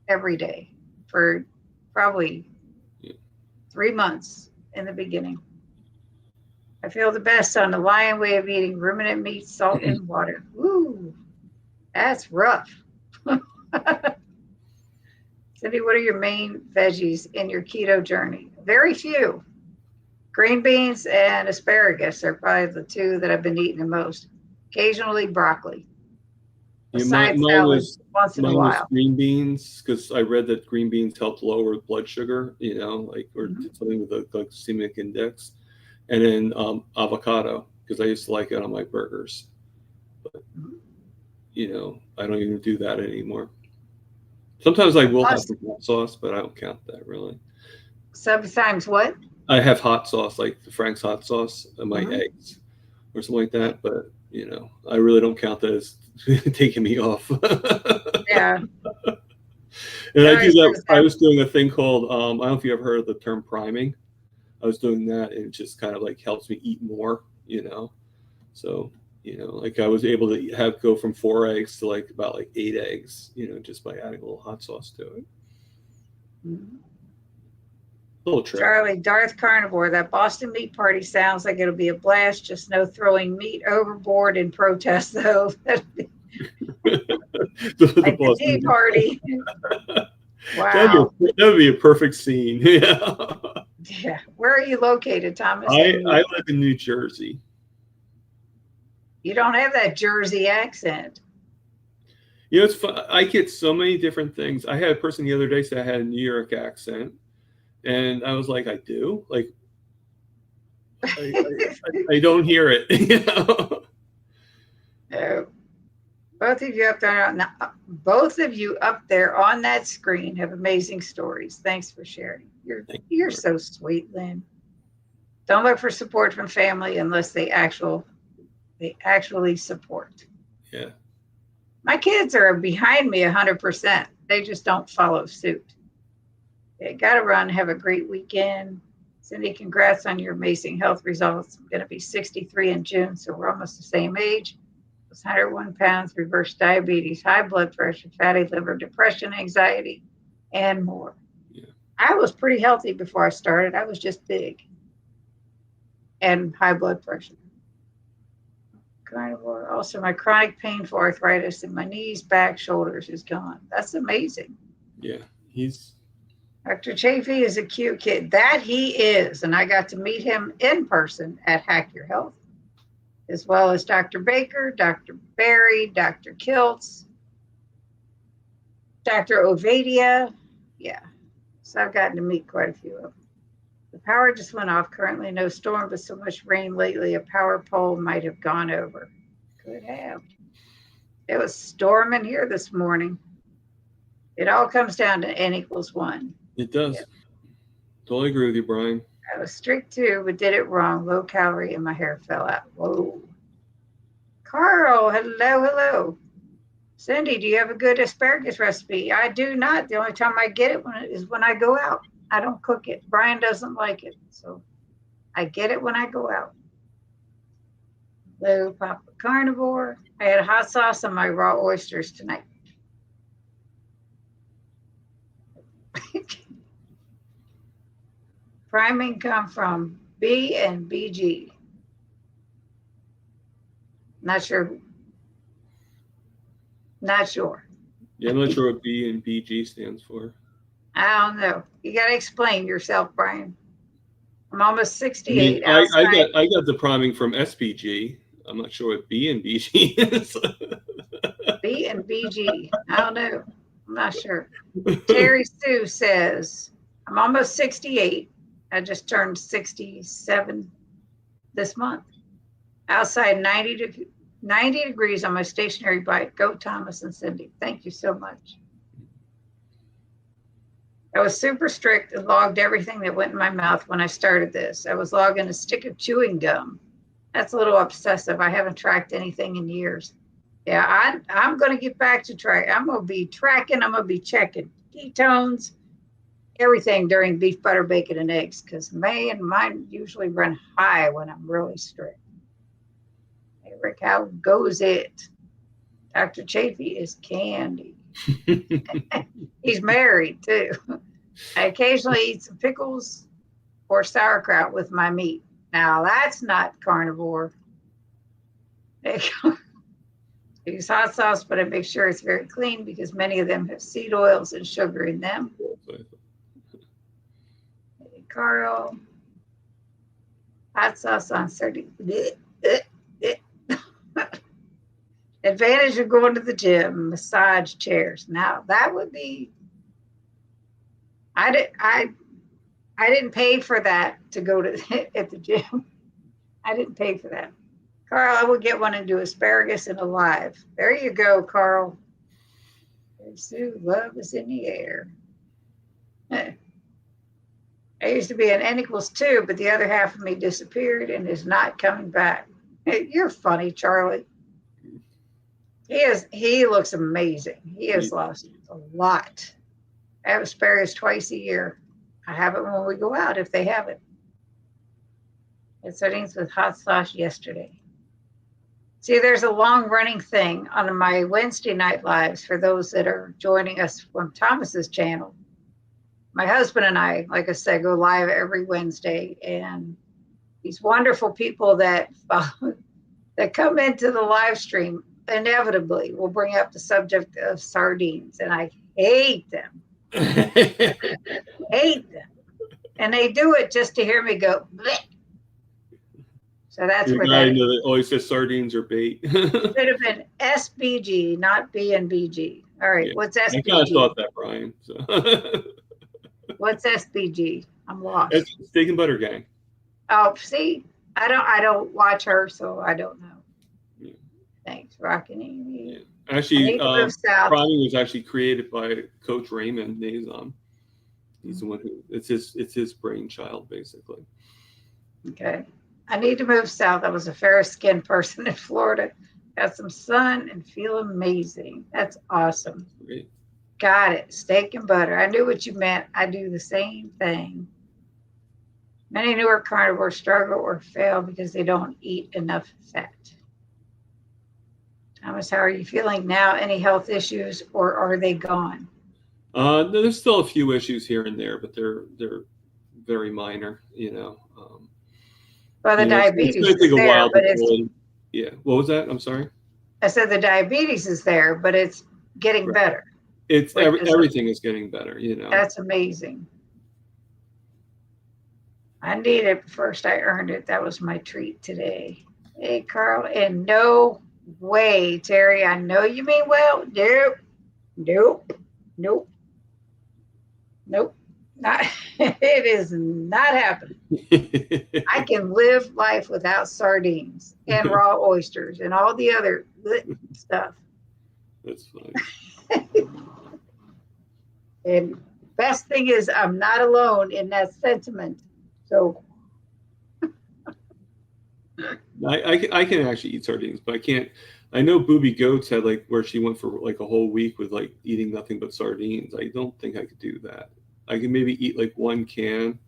every day for probably 3 months in the beginning. I feel the best on the lion way of eating ruminant meat, salt, and water. Ooh, that's rough. Cindy, what are your main veggies in your keto journey? Very few. Green beans and asparagus are probably the 2 that I've been eating the most. Occasionally broccoli. Mine was once in a while. Was green beans, because I read that green beans helped lower blood sugar, or did something with the glycemic index. And then avocado, because I used to like it on my burgers. But, I don't even do that anymore. Sometimes I will have some hot sauce, but I don't count that really. Sometimes what? I have hot sauce, like the Frank's hot sauce on my eggs or something like that. But, I really don't count that as taking me off. Yeah. And I do that. I was doing a thing called, I don't know if you ever heard of the term priming. I was doing that, and it just kind of like helps me eat more, So, like I was able to go from 4 eggs to like about like 8 eggs, just by adding a little hot sauce to it. Mm-hmm. Little trick. Charlie, Darth Carnivore, that Boston meat party sounds like it'll be a blast. Just no throwing meat overboard in protest, though. the tea party. Wow. That would be a perfect scene. Yeah. Yeah. Where are you located, Thomas? I live in New Jersey. You don't have that Jersey accent. It's fun. I get so many different things. I had a person the other day say I had a New York accent. And I was like, I do? Like, I don't hear it. No. Both of you up there on that screen have amazing stories. Thanks for sharing. You're so sweet, Lynn. Don't look for support from family unless they actually support. Yeah. My kids are behind me 100%. They just don't follow suit. Okay, got to run. Have a great weekend. Cindy, congrats on your amazing health results. I'm going to be 63 in June, so we're almost the same age. I was 101 pounds, reversed diabetes, high blood pressure, fatty liver, depression, anxiety, and more. Yeah. I was pretty healthy before I started. I was just big and high blood pressure. carnivore. Also, my chronic painful arthritis in my knees, back, shoulders is gone. That's amazing. Yeah, he's Dr. Chafee is a cute kid. That he is. And I got to meet him in person at Hack Your Health, as well as Dr. Baker, Dr. Barry, Dr. Kiltz, Dr. Ovadia. Yeah. So I've gotten to meet quite a few of them. The power just went off. Currently no storm, but so much rain lately, a power pole might have gone over. Could have. It was storming here this morning. It all comes down to n equals 1. It does. Yep. Totally agree with you, Brian. I was strict too, but did it wrong. Low calorie and my hair fell out. Whoa. Carl, hello. Cindy, do you have a good asparagus recipe? I do not. The only time I get it is when I go out. I don't cook it. Brian doesn't like it, so I get it when I go out. Hello, Papa Carnivore. I had hot sauce on my raw oysters tonight. Priming come from B and BG. Not sure. Yeah, I'm not sure what B and BG stands for. I don't know. You got to explain yourself, Brian. I'm almost 68. I got the priming from SPG. I'm not sure what B and BG is. B and BG. I don't know. I'm not sure. Terry Sue says, I'm almost 68. I just turned 67 this month. Outside 90 degrees on my stationary bike. Go Thomas and Cindy. Thank you so much. I was super strict and logged everything that went in my mouth when I started this. I was logging a stick of chewing gum. That's a little obsessive. I haven't tracked anything in years. Yeah, I'm going to get back to track. I'm going to be tracking. I'm going to be checking ketones, everything during beef, butter, bacon, and eggs, because mine usually run high when I'm really strict. Hey, Rick, how goes it? Dr. Chafee is candy. He's married, too. I occasionally eat some pickles or sauerkraut with my meat. Now, that's not carnivore. I use hot sauce, but I make sure it's very clean because many of them have seed oils and sugar in them. Hey, Carl, hot sauce on sardines. Advantage of going to the gym, massage chairs. Now that would be. I didn't pay for that to go to at the gym. I didn't pay for that. Carl, I would get one and do asparagus and alive. There you go, Carl. Sue, love is in the air. I used to be an N equals 2, but the other half of me disappeared and is not coming back. You're funny, Charlie. He looks amazing. He has lost a lot. I have asparagus twice a year. I have it when we go out if they have it. I had sardines with hot sauce yesterday. See, there's a long running thing on my Wednesday night lives for those that are joining us from Thomas's channel. My husband and I, like I said, go live every Wednesday, and these wonderful people that come into the live stream inevitably will bring up the subject of sardines, and I hate them. Hate them. And they do it just to hear me go, bleh. So that's where that always says sardines are bait. Should have been SBG, not B and BG. All right, yeah. What's SBG? I kind of thought that, Brian. So. What's SBG? I'm lost. It's Steak and Butter Gang. Oh, see, I don't watch her, so I don't know. Yeah. Thanks, Rockin' Amy. Yeah. Actually, priming was actually created by Coach Raymond Nazon. He's the one who it's his brainchild, basically. Okay. I need to move south. I was a fair-skinned person in Florida. Got some sun and feel amazing. That's awesome. Great. Got it. Steak and butter. I knew what you meant. I do the same thing. Many newer carnivores struggle or fail because they don't eat enough fat. Thomas, how are you feeling now? Any health issues, or are they gone? There's still a few issues here and there, but they're very minor, Well, the diabetes it's going to take a while. Yeah. What was that? I'm sorry. I said the diabetes is there, but it's getting Right. better, It's which is everything is getting better, you know. that's amazing. I need it first. I earned it. That was my treat today. Hey, Carl. And no way, Terry. I know you mean well. Nope. Nope. Nope. Nope. Not. It is not happening. I can live life without sardines and raw oysters and all the other stuff. That's funny. And best thing is, I'm not alone in that sentiment. So I can actually eat sardines, but I can't. I know Booby Goats had like where she went for like a whole week with like eating nothing but sardines. I don't think I could do that. I can maybe eat like one can,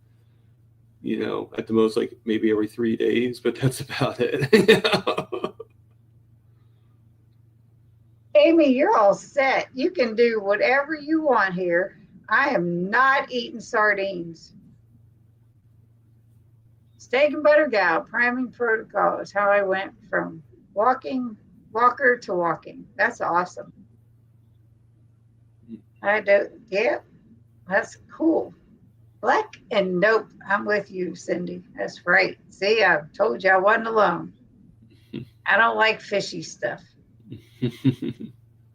you know, at the most like maybe every 3 days, but that's about it. You know? Amy, you're all set. You can do whatever you want here. I am not eating sardines. Steak and butter gal, priming protocol is how I went from walker to walking. That's awesome. I do, yeah, that's cool. Black and nope, I'm with you, Cindy. That's right. See, I told you I wasn't alone. I don't like fishy stuff.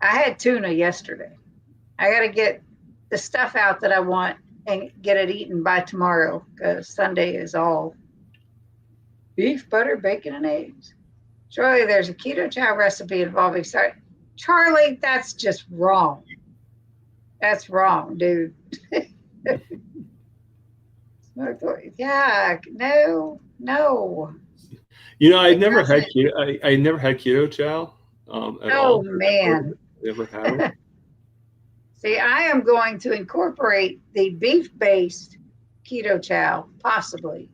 I had tuna yesterday. I got to get the stuff out that I want and get it eaten by tomorrow because Sunday is all beef, butter, bacon, and eggs. Surely there's a keto chow recipe involving sorry. Charlie, that's just wrong. That's wrong, dude. Yeah, no, no. You know, It doesn't. I never had keto chow at Oh all. man. Never have. See, I am going to incorporate the beef-based keto chow, possibly,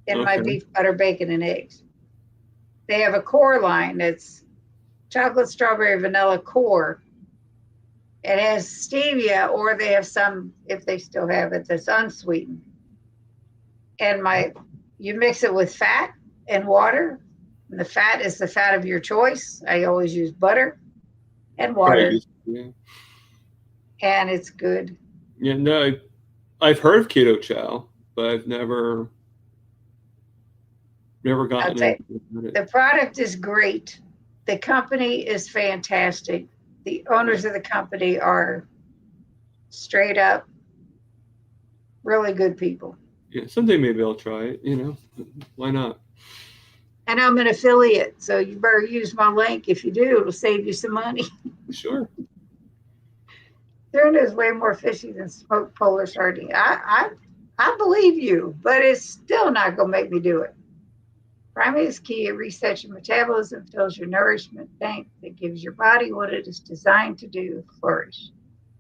in my Okay. beef, butter, bacon, and eggs. They have a core line that's chocolate, strawberry, vanilla core. It has stevia, or they have some, if they still have it, that's unsweetened. And you mix it with fat and water. And the fat is the fat of your choice. I always use butter and water, Right. Yeah. and it's good. Yeah. No, I've heard of keto chow, but I've never I'll gotten say anything about it. the product is great. The company is fantastic. The owners of the company are straight up really good people. Yeah. Someday maybe I'll try it. You know, why not? And I'm an affiliate, so you better use my link. If you do, it'll save you some money. Sure. Tuna is way more fishy than smoked polar sardine. I believe you, but it's still not going to make me do it. Priming is key. It resets your metabolism, fills your nourishment tank that gives your body what it is designed to do, flourish.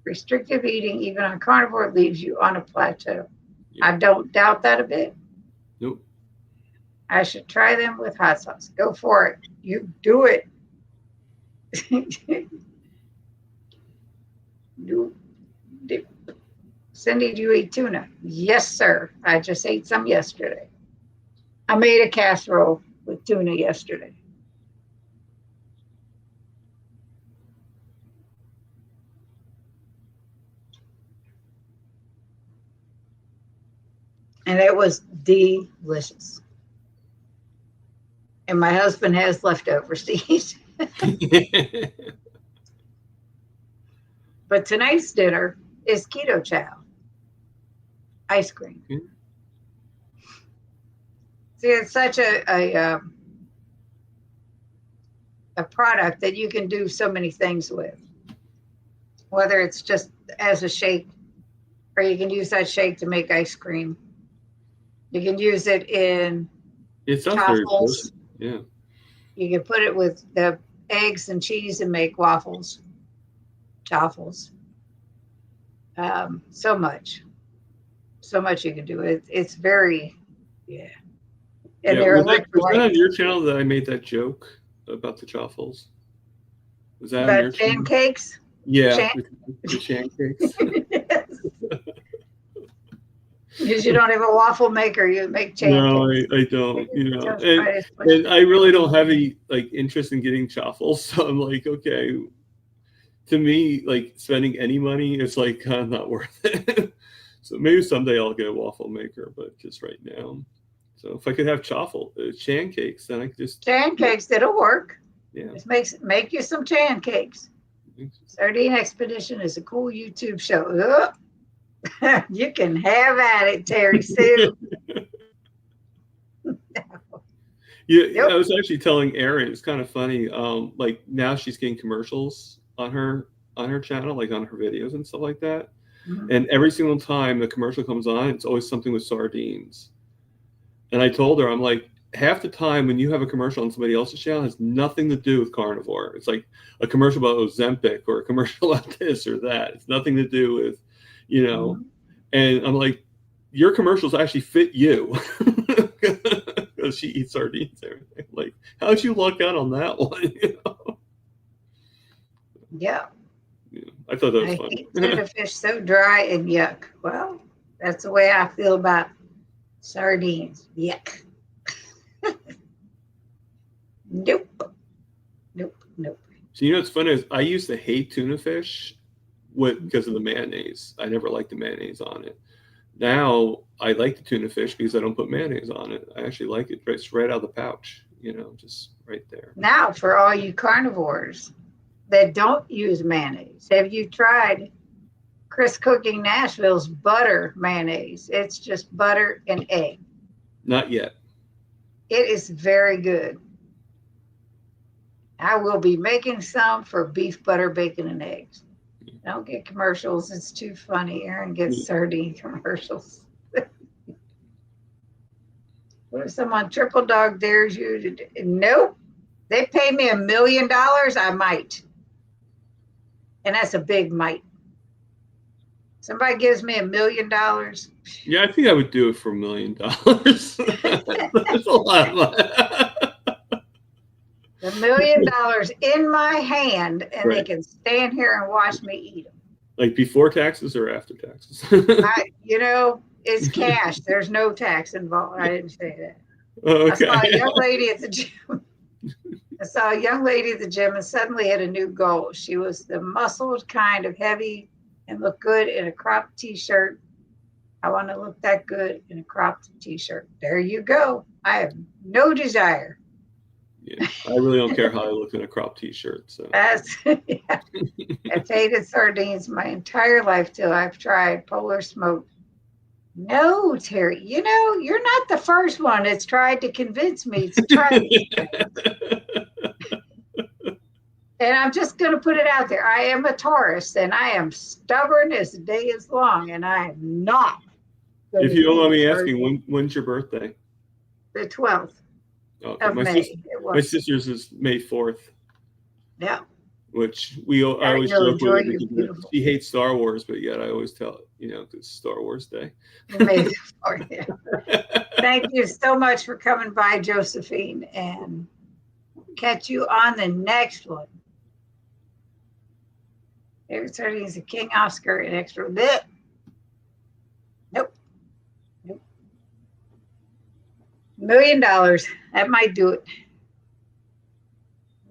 Restrictive eating, even on carnivore, leaves you on a plateau. Yeah. I don't doubt that a bit. Nope. I should try them with hot sauce. Go for it. You do it. you, Cindy, do you eat tuna? Yes, sir. I just ate some yesterday. I made a casserole with tuna yesterday. And it was delicious. And my husband has leftovers to eat. But tonight's dinner is keto chow, ice cream. See, it's such a product that you can do so many things with, whether it's just as a shake, or you can use that shake to make ice cream. You can use it in It sounds very waffles. delicious. Yeah. You can put it with the eggs and cheese and make waffles, chaffles. So much you can do. It's very, yeah. And Yeah. they're Was that on electrolytes. your channel that I made that joke about the chaffles? Was that on But your channel? pancakes, Yeah, shan- the pancakes. yes. Because you don't have a waffle maker, you make No, pancakes. I don't. Toast bread is what And I really don't have any like interest in getting chaffles. So I'm like, okay, to me, like spending any money is like kind of not worth it. So maybe someday I'll get a waffle maker, but just right now. So if I could have pancakes, then I could just pancakes. It'll work. yeah. Just make you some pancakes. Sardine Expedition is a cool YouTube show. You can have at it, Terry Sue. Yeah, Yep. I was actually telling Erin, it's kind of funny. Like now she's getting commercials on her channel, like on her videos and stuff like that. Mhm. And every single time the commercial comes on, it's always something with sardines. And I told her, I'm like, half the time when you have a commercial on somebody else's channel, it has nothing to do with carnivore. It's like a commercial about Ozempic or a commercial about this or that. It's nothing to do with, you know. Mhm. And I'm like, your commercials actually fit you. Because she eats sardines and everything. Like, how'd you luck out on that one? You know? Yeah. I thought that was I funny. hate tuna fish so dry and yuck. Well, that's the way I feel about sardines. Yuck. Nope. Nope. So you know what's funny is I used to hate tuna fish because of the mayonnaise. I never liked the mayonnaise on it. Now I like the tuna fish because I don't put mayonnaise on it. I actually like it right out of the pouch, just right there. Now, for all you carnivores that don't use mayonnaise, have you tried Chris Cooking Nashville's butter mayonnaise? It's just butter and egg. Not yet. It is very good. I will be making some for beef, butter, bacon, and eggs. Don't get commercials. It's too funny. Erin gets sardine commercials. What if someone triple dog dares you to do? Nope. They pay me $1 million, I might. And that's a big might. Somebody gives me $1 million. Yeah, I think I would do it for $1 million. That's a lot of money. $1 million in my hand, and Right. they can stand here and watch me eat them. Like before taxes or after taxes? It's cash. There's no tax involved. I didn't say that. Okay. I saw a young lady at the gym. And suddenly had a new goal. She was the muscled kind of heavy and looked good in a cropped t-shirt. I want to look that good in a cropped t-shirt. There you go. I have no desire. Yeah, I really don't care how I look in a cropped t-shirt. So Yeah. I've hated sardines my entire life till I've tried polar smoked. No, Terry, you're not the first one that's tried to convince me to try this. And I'm just going to put it out there. I am a Taurus, and I am stubborn as the day is long, and I am not. If you don't mind me asking, when's your birthday? The 12th of May. My sister's is May 4th. Yeah. Which I always joke with her. She hates Star Wars, but yet I always tell it's Star Wars Day. May 4th, yeah. Thank you so much for coming by, Josephine, and catch you on the next one. Favorite sardines, a King Oscar, an extra bit. Nope. $1 million. That might do it.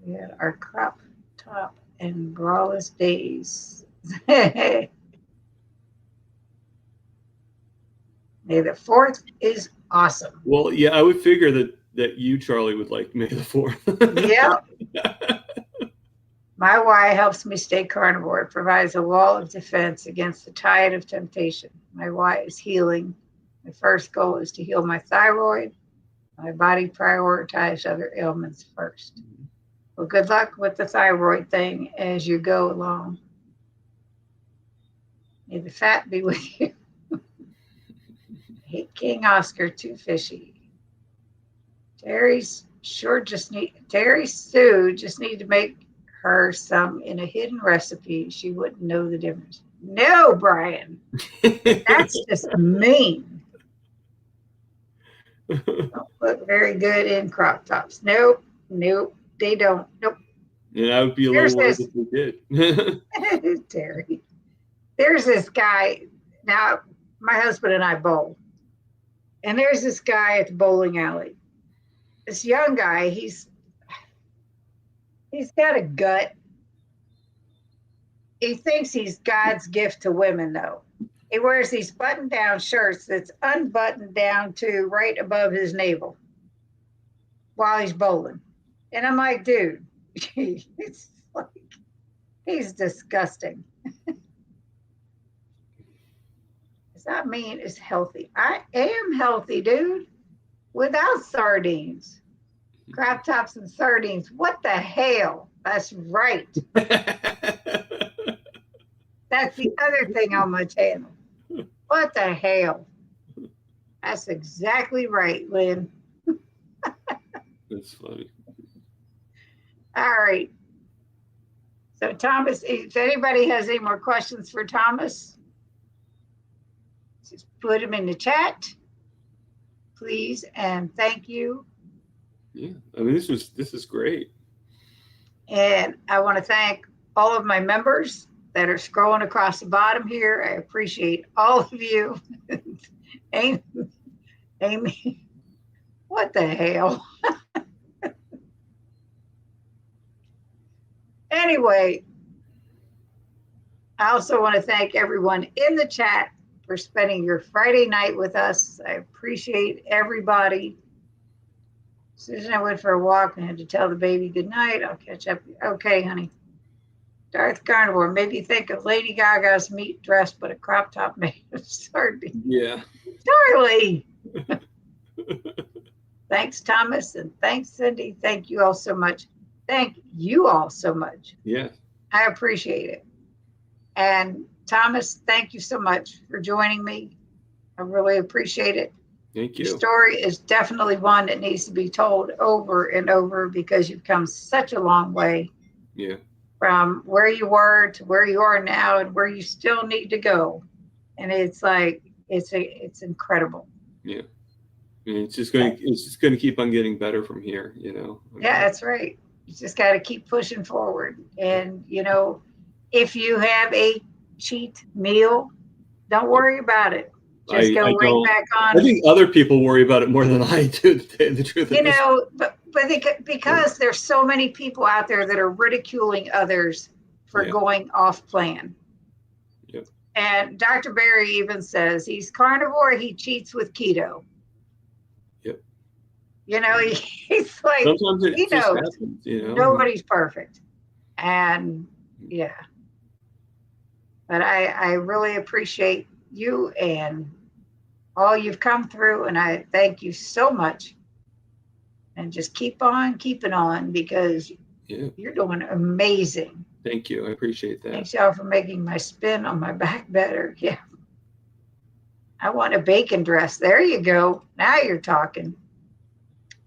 We had our crop top and brawless days. May the 4th is awesome. Well, yeah, I would figure that you, Charlie, would like May the 4th. Yep. My why helps me stay carnivore. It provides a wall of defense against the tide of temptation. My why is healing. My first goal is to heal my thyroid. My body prioritizes other ailments first. Well, good luck with the thyroid thing as you go along. May the fat be with you. I hate King Oscar, too fishy. Terry Sue just need to make her some in a hidden recipe. She wouldn't know the difference. No, Brian. That's just mean. Don't look very good in crop tops. Nope, they don't. Nope. Yeah, I would be a little worried if we did. Terry. There's this guy. Now, my husband and I bowl. And there's this guy at the bowling alley. This young guy, he's got a gut. He thinks he's God's gift to women, though. He wears these button-down shirts that's unbuttoned down to right above his navel while he's bowling. And I'm like, dude, it's like, he's disgusting. Does that mean it's healthy? I am healthy, dude, without sardines. Crab tops and sardines. What the hell? That's right. That's the other thing on my channel. What the hell? That's exactly right, Lynn. That's funny. All right. So Thomas, if anybody has any more questions for Thomas, just put them in the chat, please, and thank you. Yeah, I mean, this is great. And I want to thank all of my members that are scrolling across the bottom here. I appreciate all of you. Amy, what the hell? Anyway, I also want to thank everyone in the chat for spending your Friday night with us. I appreciate everybody. Susan, I went for a walk and had to tell the baby good night. I'll catch up. Okay, honey. Darth Carnivore made me think of Lady Gaga's meat dress, but a crop top made of sardines. Yeah. Charlie. Thanks, Thomas, and thanks, Cindy. Thank you all so much. Thank you all so much. Yeah. I appreciate it. And Thomas, thank you so much for joining me. I really appreciate it. Thank you. Your story is definitely one that needs to be told over and over because you've come such a long way. Yeah. From where you were to where you are now and where you still need to go. And it's like, it's incredible. Yeah. And it's just going to keep on getting better from here, you know. Yeah, that's right. You just got to keep pushing forward. And, you know, if you have a cheat meal, don't worry about it. Just go right back on. I think other people worry about it more than I do, to tell you the truth. You know, but because there's so many people out there that are ridiculing others for going off plan. Yep. And Dr. Berry even says he's carnivore, he cheats with keto. Yep. You know, he's like, sometimes it he just knows happens, you know. Nobody's perfect. And yeah. But I really appreciate you and all you've come through, and I thank you so much. And just keep on keeping on because you're doing amazing. Thank you. I appreciate that. Thanks, y'all, for making my spin on my back better. Yeah. I want a bacon dress. There you go. Now you're talking.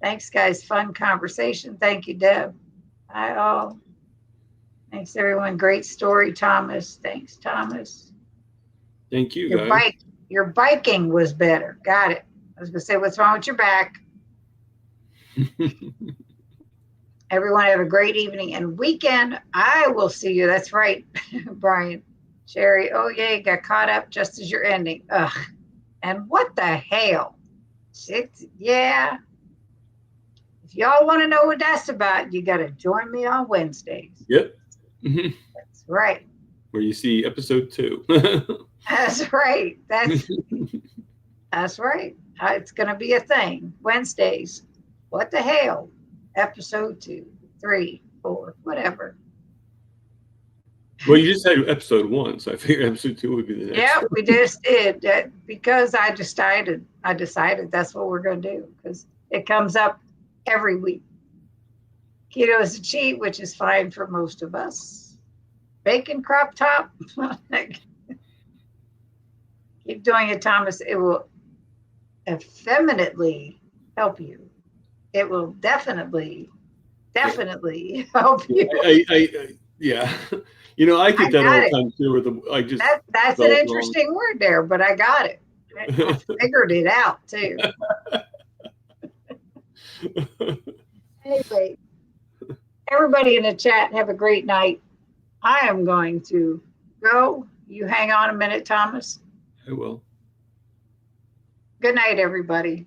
Thanks, guys. Fun conversation. Thank you, Deb. Bye, all. Thanks, everyone. Great story, Thomas. Thanks, Thomas. Thank you, guys. Your biking was better. Got it. I was going to say, what's wrong with your back? Everyone have a great evening and weekend. I will see you. That's right, Brian. Sherry, oh yay, got caught up just as you're ending. Ugh. And what the hell? Yeah. If y'all want to know what that's about, you got to join me on Wednesdays. Yep. That's right. Where you see episode 2. That's right. That's right. It's going to be a thing. Wednesdays. What the hell? Episode 2, 3, 4, whatever. Well, you just had episode 1, so I figured episode 2 would be the next. Yeah, we just did that because I decided that's what we're going to do because it comes up every week. Keto is a cheat, which is fine for most of us. Bacon crop top. Keep doing it, Thomas. It will effeminately help you. It will definitely help you. Yeah. You know, I get that all the time too. That's an interesting word there, but I got it. I figured it out too. Anyway, everybody in the chat, have a great night. I am going to go. You hang on a minute, Thomas. I will. Good night, everybody.